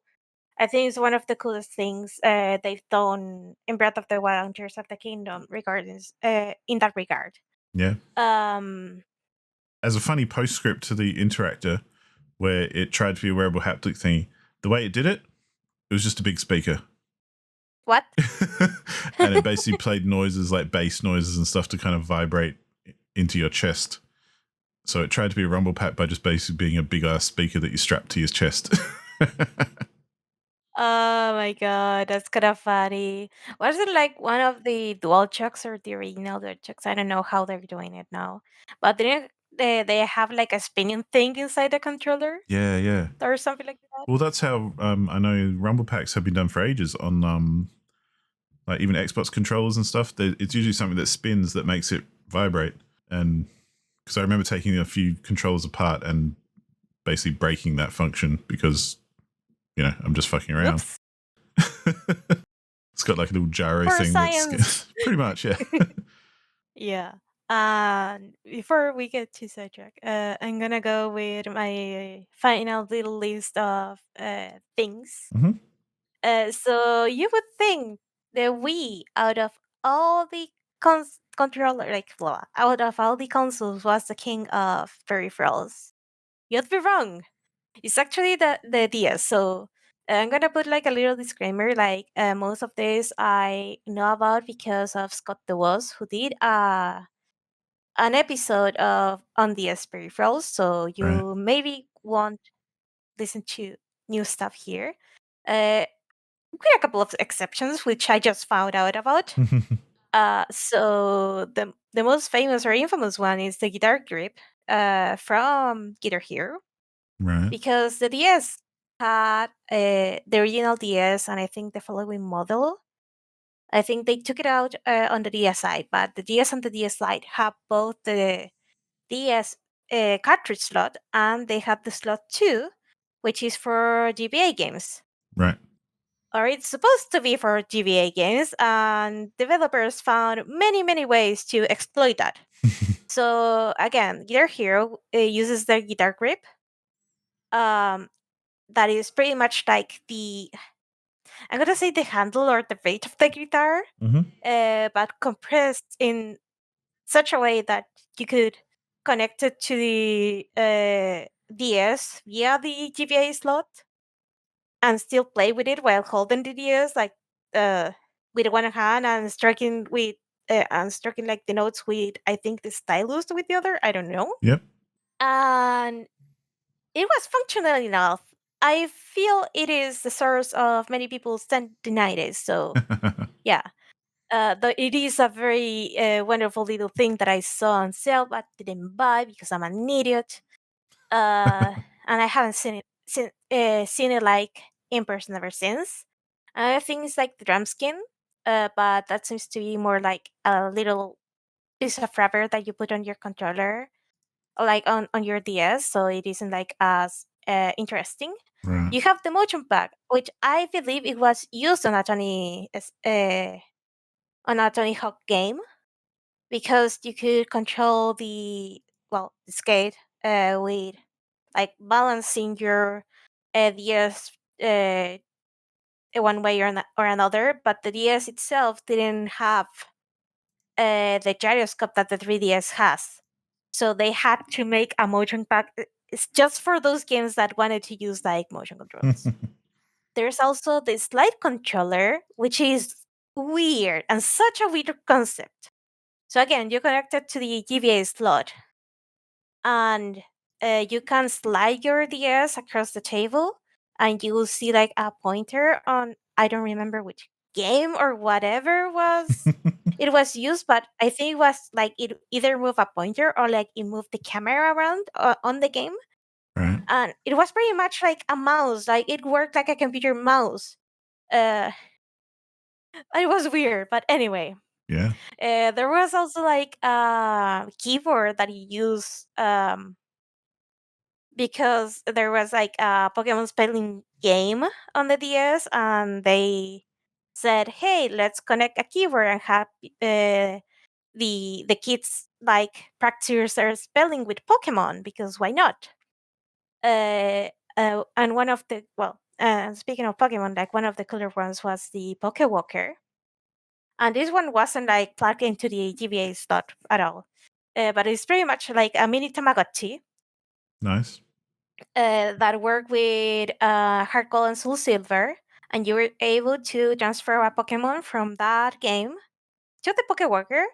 I think it's one of the coolest things they've done in Breath of the Wild and Tears of the Kingdom, regarding in that regard. Yeah. Um, As a funny postscript to the interactor, where it tried to be a wearable haptic thingy, the way it did it, it was just a big speaker. what? And it basically played noises like bass noises and stuff to kind of vibrate into your chest. So it tried to be a rumble pack by just basically being a big ass speaker that you strap to your chest. Oh my god, that's kind of funny. Was it like one of the dual chucks or the original dual chucks? I don't know how they're doing it now. But didn't they have like a spinning thing inside the controller Yeah, yeah. or something like that? Well, that's how I know rumble packs have been done for ages on like even Xbox controllers and stuff. It's usually something that spins that makes it vibrate. And because I remember taking a few controllers apart and basically breaking that function because I'm just fucking around. Oops. It's got like a little gyro For thing science. that's pretty much, yeah. Yeah. And before we get to sidetrack, I'm gonna go with my final little list of things. Hmm. So you would think the Wii, out of all the controller, like blah, out of all the consoles, was the king of peripherals. You'd be wrong. It's actually the DS. So I'm gonna put like a little disclaimer. Like most of this I know about because of Scott DeWoss, who did an episode of on DS peripherals. So Right. you maybe won't listen to new stuff here. Uh, with a couple of exceptions, which I just found out about. So the most famous or infamous one is the guitar grip from Guitar Hero, Right. because the DS had the original DS and I think the following model. I think they took it out on the DS side, but the DS and the DS Lite have both the DS cartridge slot and they have the slot 2, which is for GBA games. Right. Or it's supposed to be for GBA games, and developers found many, many ways to exploit that. So again, Guitar Hero uses their guitar grip. Um, that is pretty much like the, I'm gonna say the handle or the weight of the guitar, Hmm. but compressed in such a way that you could connect it to the DS via the GBA slot and still play with it while holding the DS, like uh, with one hand and striking like the notes with, I think, the stylus with the other. I don't know. Yep. And it was functional enough. I feel it is the source of many people's tendinitis. So yeah, it is a very wonderful little thing that I saw on sale but didn't buy because I'm an idiot. And I haven't seen it like in person ever since. I think it's like the drum skin, but that seems to be more like a little piece of rubber that you put on your controller, like on your DS, so it isn't like as interesting. Right. You have the motion pack, which I believe it was used on a Tony Hawk game, because you could control the skate with like balancing your DS one way or another, but the DS itself didn't have the gyroscope that the 3DS has. So they had to make a motion pack. It's just for those games that wanted to use like motion controls. There's also the slide controller, which is weird and such a weird concept. So again, you connect it to the GBA slot, and you can slide your DS across the table, and you will see like a pointer on, I don't remember which game or whatever was it was used, but I think it was like it either move a pointer or like it moved the camera around on the game, Right. and it was pretty much like a mouse, like it worked like a computer mouse. uh it was weird, but anyway. Yeah. There was also like a keyboard that you use, because there was like a Pokemon spelling game on the DS, and they said, "Hey, let's connect a keyboard and have the kids like practice their spelling with Pokemon, because why not?" And one of the speaking of Pokemon, like one of the cooler ones was the Pokewalker, and this one wasn't like plugged into the GBA slot at all, but it's pretty much like a mini Tamagotchi Nice. that work with Heart Gold and Soul Silver, and you were able to transfer a Pokemon from that game to the Pokewalker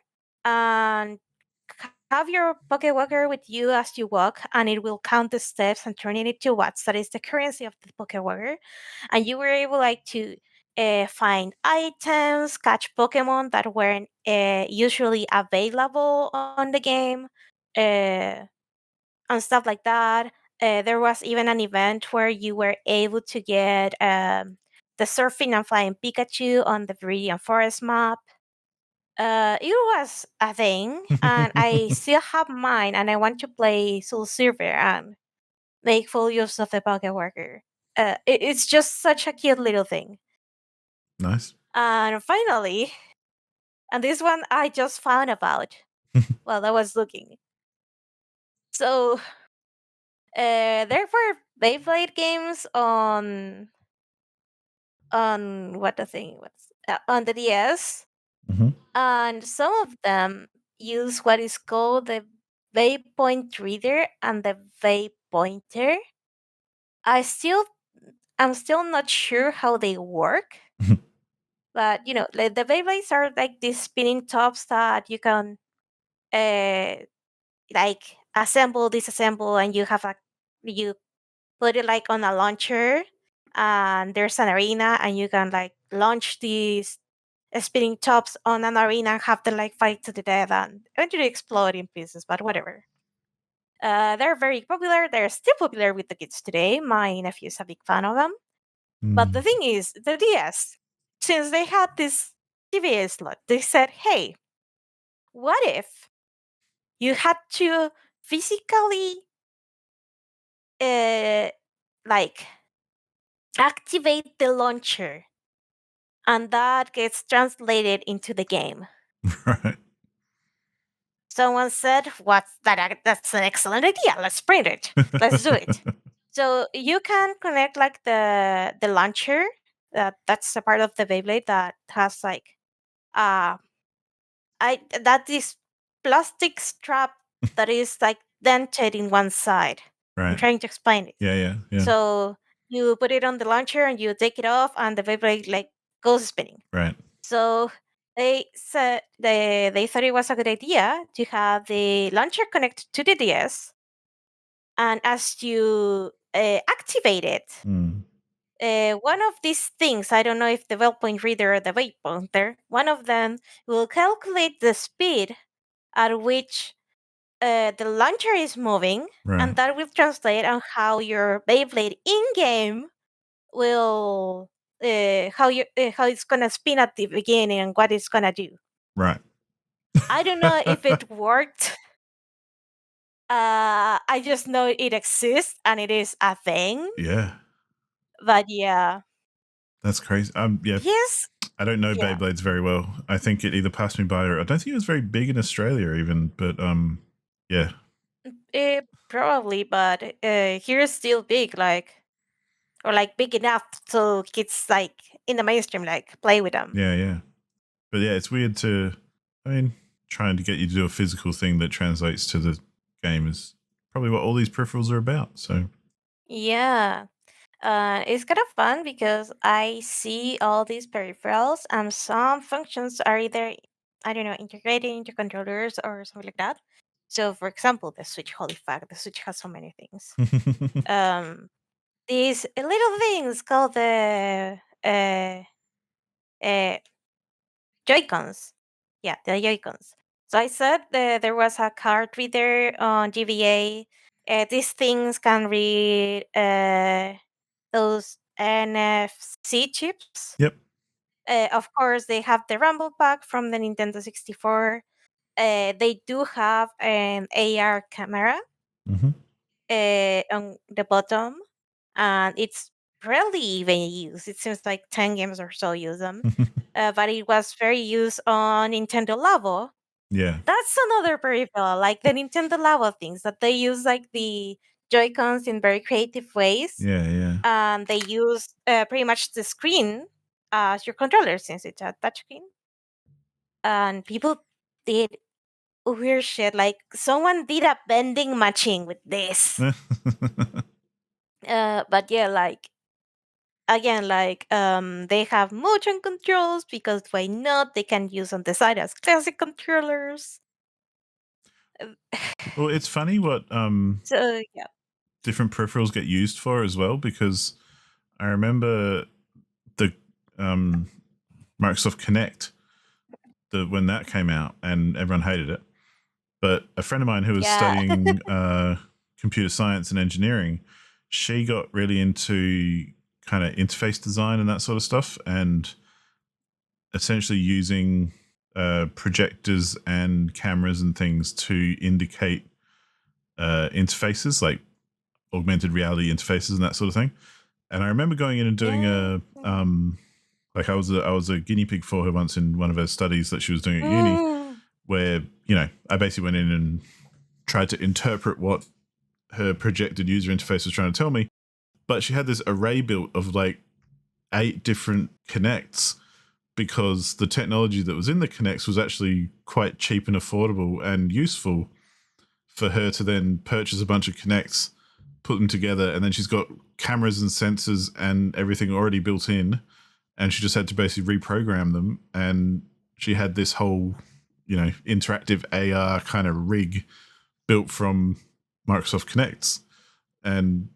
and have your Pokewalker with you as you walk, and it will count the steps and turn it into watts. That is the currency of the Pokewalker, and you were able like to find items, catch Pokemon that weren't usually available on the game. Uh, and stuff like that. There was even an event where you were able to get the surfing and flying Pikachu on the Viridian Forest map. It was a thing, and I still have mine, and I want to play Soul Silver and make full use of the Pocket Worker. It's just such a cute little thing. Nice. And finally, and this one I just found about while I was looking. So there were Beyblade games on what the thing was on the DS, Hmm. and some of them use what is called the Waypoint Reader and the Waypointer. I still I'm still not sure how they work, but like the Beyblades are like these spinning tops that you can uh like assemble, disassemble, and you put it like on a launcher. and there's an arena, and you can like launch these spinning tops on an arena and have them like fight to the death and eventually explode in pieces. But whatever. They're very popular. They're still popular with the kids today. My nephew's a big fan of them. But the Mm. thing is, the DS, since they had this TVA slot, they said, hey, what if you had to physically uh, like activate the launcher and that gets translated into the game? Right. Someone said, "What's that? That's an excellent idea. Let's print it. Let's do it." So you can connect like the launcher. That's a part of the Beyblade that has like uh that is plastic strap that is like dented in one side. I'm Right. trying to explain it. Yeah, yeah, yeah. So you put it on the launcher and you take it off, and the Beyblade like goes spinning. Right. So they said they thought it was a good idea to have the launcher connect to the DS, and as you activate it, Mm. one of these things, I don't know if the waypoint reader or the waypointer, one of them will calculate the speed at which the launcher is moving, and Right. that will translate on how your Beyblade in game will how it's gonna spin at the beginning and what it's gonna do. Right. I don't know if it worked. I just know it exists and it is a thing. Yeah. But yeah, That's crazy. Yeah. yes, I don't know yeah, Beyblades very well. I think it either passed me by or I don't think it was very big in Australia even, but yeah. probably. But here's still big, like or like big enough so kids like in the mainstream like play with them. Yeah, yeah. But yeah, it's weird to I mean, trying to get you to do a physical thing that translates to the game is probably what all these peripherals are about. So Yeah. It's kind of fun because I see all these peripherals and some functions are either, I don't know, integrated into controllers or something like that. So, for example, the Switch, holy fuck, the Switch has so many things. Um, these little things called the uh, Joy-Cons. Yeah, the Joy-Cons. So I said there was a card reader on GBA. These things can read those NFC chips. yep. Of course, they have the Rumble Pack from the Nintendo 64. They do have an AR camera Hmm. on the bottom, and it's rarely even used. It seems like 10 games or so use them. But it was very used on Nintendo Labo. Yeah. That's another peripheral, like the Nintendo Labo things that they use like the Joy-Cons in very creative ways. Yeah, yeah. And they use pretty much the screen as your controller since it's a touchscreen. And people did weird shit. Like someone did a bending machine with this. But yeah, like again, like they have motion controls because why not? They can use on the side as classic controllers. Well, it's funny what So yeah, different peripherals get used for as well because I remember the um Microsoft Connect, when that came out and everyone hated it. But a friend of mine who was yeah, studying computer science and engineering, she got really into kind of interface design and that sort of stuff, and essentially using projectors and cameras and things to indicate interfaces, like augmented reality interfaces and that sort of thing. And I remember going in and doing yeah. like I was a guinea pig for her once in one of her studies that she was doing at uni, Mm. where I basically went in and tried to interpret what her projected user interface was trying to tell me. But she had this array built of like 8 different connects because the technology that was in the connects was actually quite cheap and affordable and useful for her to then purchase a bunch of connects, put them together, and then she's got cameras and sensors and everything already built in, and she just had to basically reprogram them. And she had this whole, interactive AR kind of rig built from Microsoft Connects. And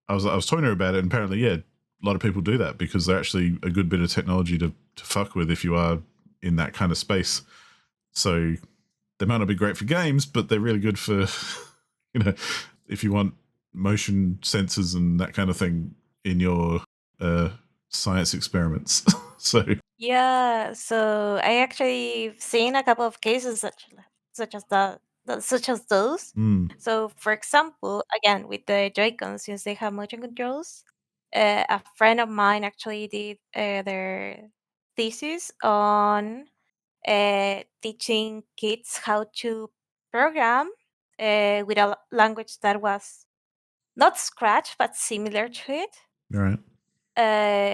I was talking to her about it, and apparently, yeah, a lot of people do that because they're actually a good bit of technology to fuck with if you are in that kind of space. So they might not be great for games, but they're really good for, if you want motion sensors and that kind of thing in your science experiments. So Yeah, so I actually seen a couple of cases such as such as those. mm, So, for example, again with the Joy-Cons, since they have motion controls, a friend of mine actually did their thesis on teaching kids how to program with a language that was not Scratch but similar to it, all right.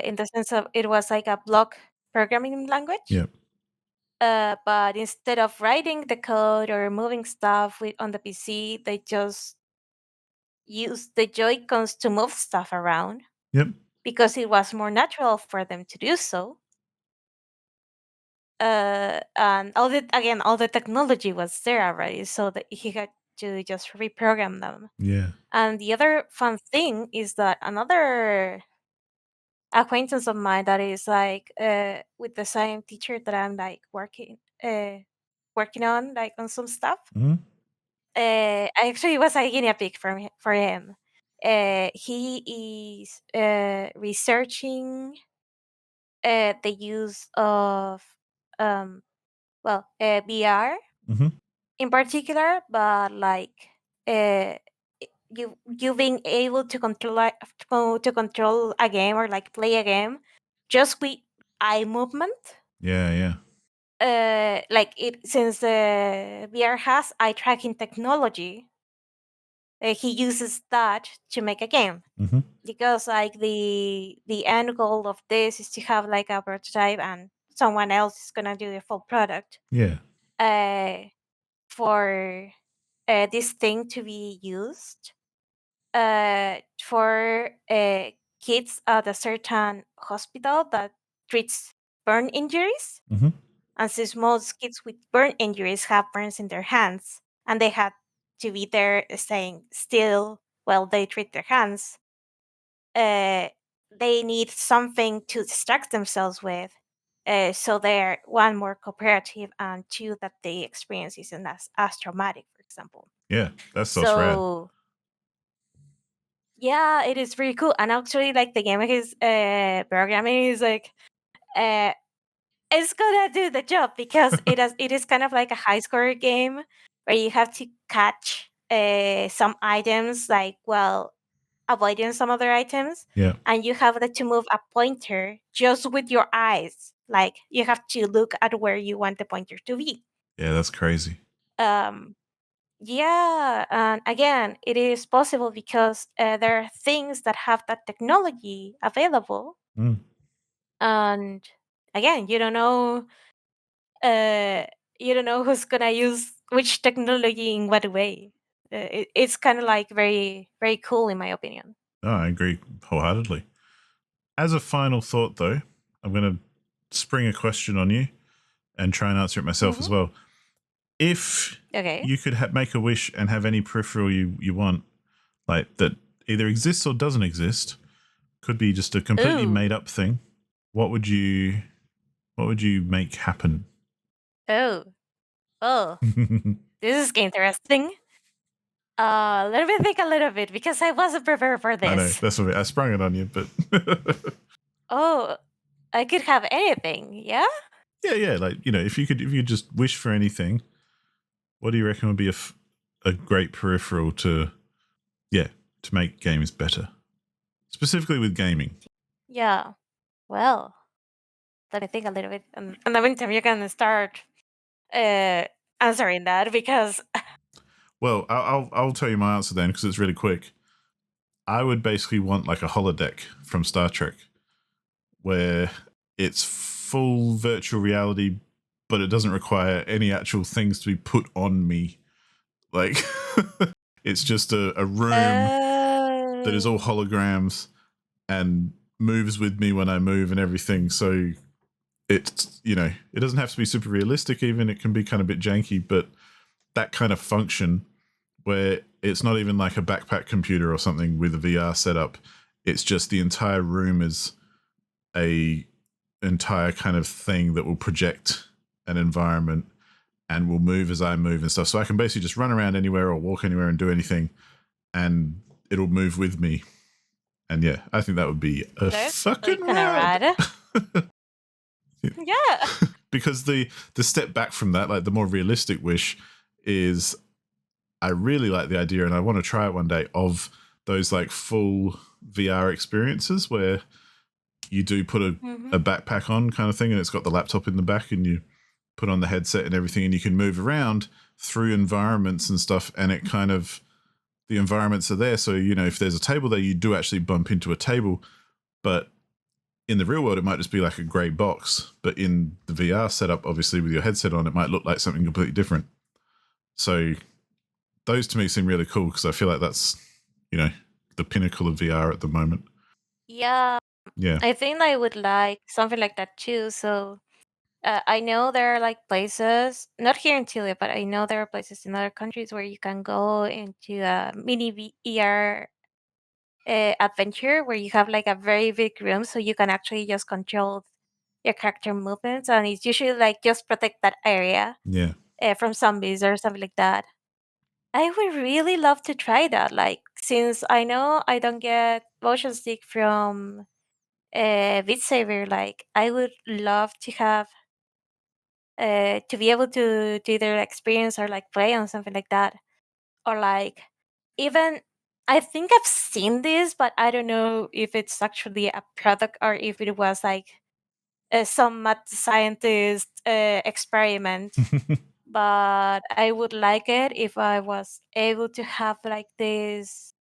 in the sense of it was like a block programming language. Yeah. But instead of writing the code or moving stuff on the PC, they just used the Joy-Cons to move stuff around Yep. because it was more natural for them to do so. And all the technology was there already, so that he had to just reprogram them. Yeah. And the other fun thing is that another acquaintance of mine that is like with the same teacher that I'm like working on like on some stuff. Mm-hmm. I actually was a guinea pig for him. He is researching the use of um, VR Mm-hmm. in particular, but like uh, you being able to to control a game or like play a game just with eye movement. Yeah. Yeah. Like it since the VR has eye tracking technology, he uses that to make a game Mm-hmm. because like the end goal of this is to have like a prototype and someone else is gonna do the full product. Yeah. Uh, for this thing to be used for kids at a certain hospital that treats burn injuries. Mm-hmm. And since most kids with burn injuries have burns in their hands, and they had to be there staying still while they treat their hands, uh, they need something to distract themselves with. So they're one more cooperative, and two that the experience isn't as traumatic, for example. Yeah. That's rad. So yeah, it is pretty cool. And actually, like the game is programming is like uh, it's gonna do the job because it is kind of like a high score game where you have to catch some items like well avoiding some other items, Yeah. and you have to move a pointer just with your eyes. Like you have to look at where you want the pointer to be. Yeah. That's crazy. Um, yeah, and again, it is possible because there are things that have that technology available, Mm. and again, uh, you don't know who's gonna use which technology in what way. It's kind of like very, very cool, in my opinion. Oh, I agree wholeheartedly. As a final thought, though, I'm going to spring a question on you and try and answer it myself Hmm. as well. If Okay. you could make a wish and have any peripheral you want, like that either exists or doesn't exist, could be just a completely Ooh. made up thing. What would you make happen? Oh. Oh. This is interesting. Let me think a little bit because I wasn't prepared for I know this. that's what I sprung it on you, but Oh, I could have anything. Yeah. yeah, like if you just wish for anything, what do you reckon would be a great peripheral to to make games better, specifically with gaming? Yeah. Well, let me think a little bit, and in the meantime, you can start uh, answering that because. Well, I'll tell you my answer then because it's really quick. I would basically want like a holodeck from Star Trek where it's full virtual reality, but it doesn't require any actual things to be put on me. Like it's just a room that is all Oh. holograms and moves with me when I move and everything. So it's it doesn't have to be super realistic. Even it can be kind of a bit janky, but that kind of function where it's not even like a backpack computer or something with a VR setup. It's just the entire room is a entire kind of thing that will project an environment and will move as I move and stuff. So I can basically just run around anywhere or walk anywhere and do anything, and it'll move with me. And yeah, I think that would be a That's fucking kind of rad. rad. Yeah. Because the step back from that, like the more realistic wish is, I really like the idea, and I want to try it one day, of those like full VR experiences where you do put a backpack on kind of thing, and it's got the laptop in the back, and you put on the headset and everything, and you can move around through environments and stuff, and it kind of, the environments are there. So, you know, if there's a table there, you do actually bump into a table, but in the real world, it might just be like a grey box. But in the VR setup, obviously with your headset on, it might look like something completely different. So those to me seem really cool, because I feel like that's, you know, the pinnacle of VR at the moment. Yeah. Yeah. I think I would like something like that too. So I know there are like places, not here in Chile, but I know there are places in other countries where you can go into a mini VR adventure where you have like a very big room, so you can actually just control your character movements, and it's usually like just protect that area Yeah. from zombies or something like that. I would really love to try that. Like, since I know I don't get motion stick from Beat Saber, like I would love to have to be able to either experience or like play on something like that, or like even I think I've seen this, but I don't know if it's actually a product or if it was like some mad scientist experiment. But I would like it if I was able to have like this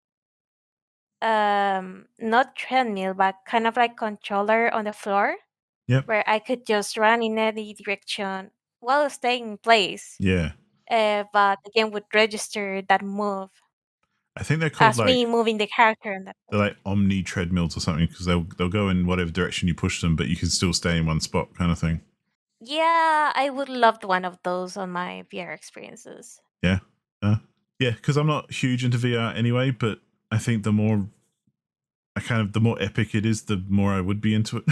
not treadmill but kind of like controller on the floor Yep. where I could just run in any direction while staying in place. Yeah. But the game would register that move I think they're called as like, me moving the character in that they're place. like omni treadmills or something, because they'll go in whatever direction you push them, but you can still stay in one spot, kind of thing. Yeah, I would love one of those on my VR experiences. Yeah. Yeah, because I'm not huge into VR anyway, but I think the more the more epic it is, the more I would be into it.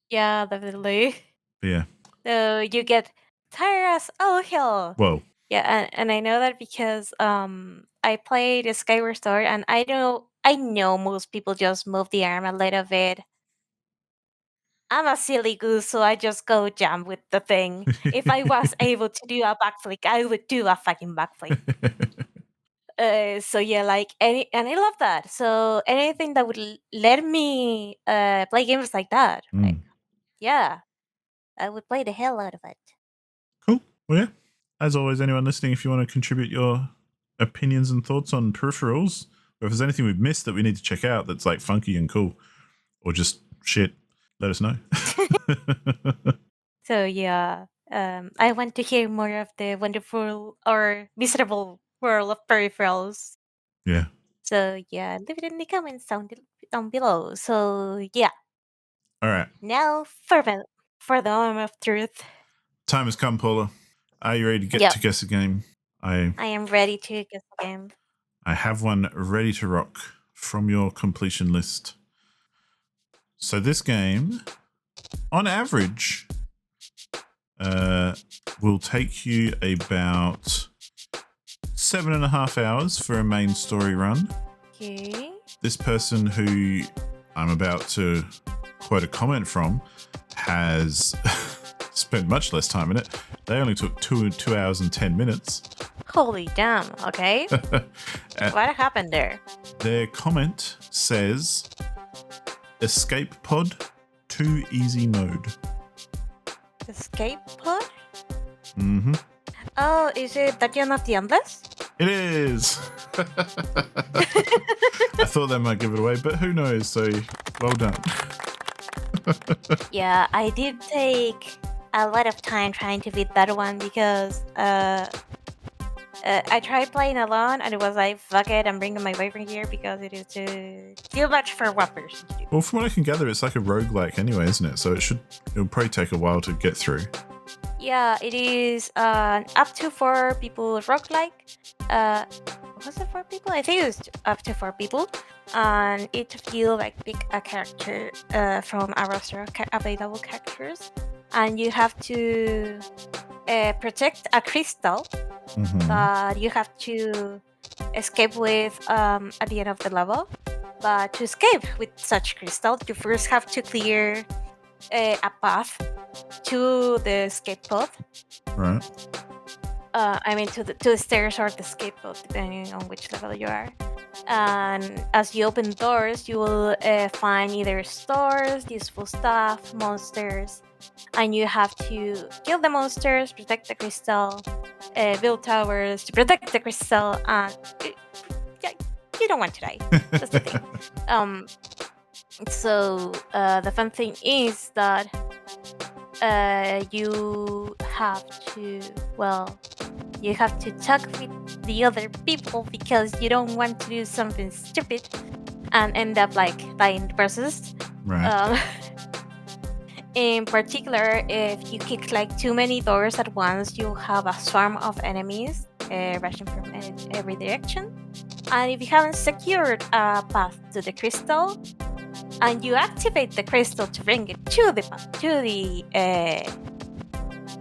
Yeah, definitely. But yeah. So you get tired as all hell. Well, Yeah, and I know that because I played Skyward Sword, and I know most people just move the arm a little bit. I'm a silly goose, so I just go jump with the thing. If I was able to do a backflip, I would do a fucking backflip. So yeah, like and I love that. So anything that would let me play games like that, like yeah, I would play the hell out of it. cool. Well, yeah. As always, anyone listening, if you want to contribute your opinions and thoughts on Peripherals, or if there's anything we've missed that we need to check out that's like funky and cool, or just shit, let us know. So yeah, I want to hear more of the wonderful or miserable world of peripherals. Yeah. So yeah, leave it in the comments down below. So yeah, All right. now for the moment of truth. Time has come, Paula. Are you ready to get Yep, to guess a game? I I am ready to guess the game. I have one ready to rock from your completion list. So this game, on average, will take you about 7.5 hours for a main story run. Okay. This person who I'm about to quote a comment from has spent much less time in it. They only took 2 hours and 10 minutes. Holy damn. Okay. What happened there? Their comment says, "Escape pod, too easy mode." Escape pod? Mm-hmm. Oh, is it Dungeon of the Endless? It is. I thought that might give it away, but who knows? So, well done. Yeah, I did take a lot of time trying to beat that one because I tried playing alone and it was like, fuck it, I'm bringing my boyfriend here because it is too much for one person to do. Well, from what I can gather, it's like a roguelike anyway, isn't it? So it'll probably take a while to get through. Yeah, it is up to 4 people roguelike. Was it 4 people? I think it was up to 4 people. and each of you like pick a character from a roster of available characters, and you have to protect a crystal that you have to escape with at the end of the level. But to escape with such crystal, you first have to clear a path to the escape pod. Right. I mean, to the stairs or the escape pod, depending on which level you are. And as you open doors, you will find either stores, useful stuff, monsters, and you have to kill the monsters, protect the crystal, build towers to protect the crystal, and yeah, you don't want to die. That's the thing. So the fun thing is that you have to, well, you have to talk with the other people because you don't want to do something stupid and end up like dying in the process. Right. In particular, if you kick like too many doors at once, you'll have a swarm of enemies rushing from every direction. And if you haven't secured a path to the crystal, and you activate the crystal to bring it to the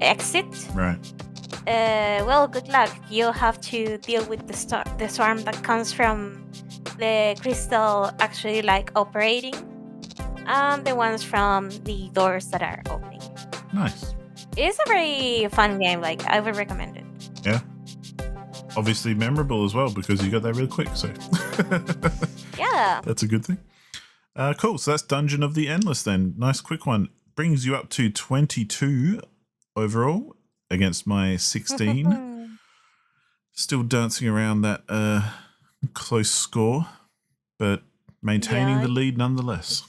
exit, Right. well, good luck. You'll have to deal with the swarm that comes from the crystal actually like operating, and the ones from the doors that are opening. Nice. It's a very fun game. Like, I would recommend it. Yeah. Obviously memorable as well because you got there real quick. So Yeah. that's a good thing. Cool. So that's Dungeon of the Endless then. Nice quick one. Brings you up to 22 overall against my 16. Still dancing around that close score, but maintaining the lead nonetheless.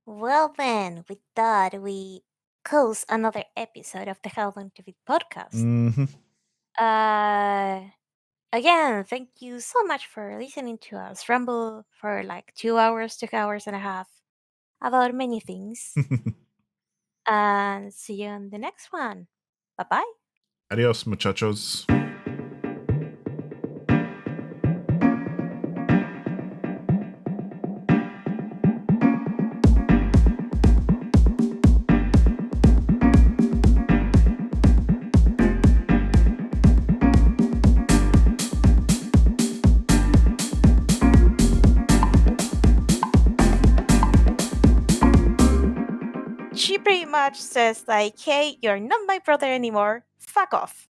Well then, with that, we close another episode of the HLTB podcast. Mm-hmm. Again, thank you so much for listening to us ramble for like 2 hours, 2 hours and a half about many things. And see you on the next one. Bye bye. Adios, muchachos. She pretty much says like, hey, you're not my brother anymore. Fuck off.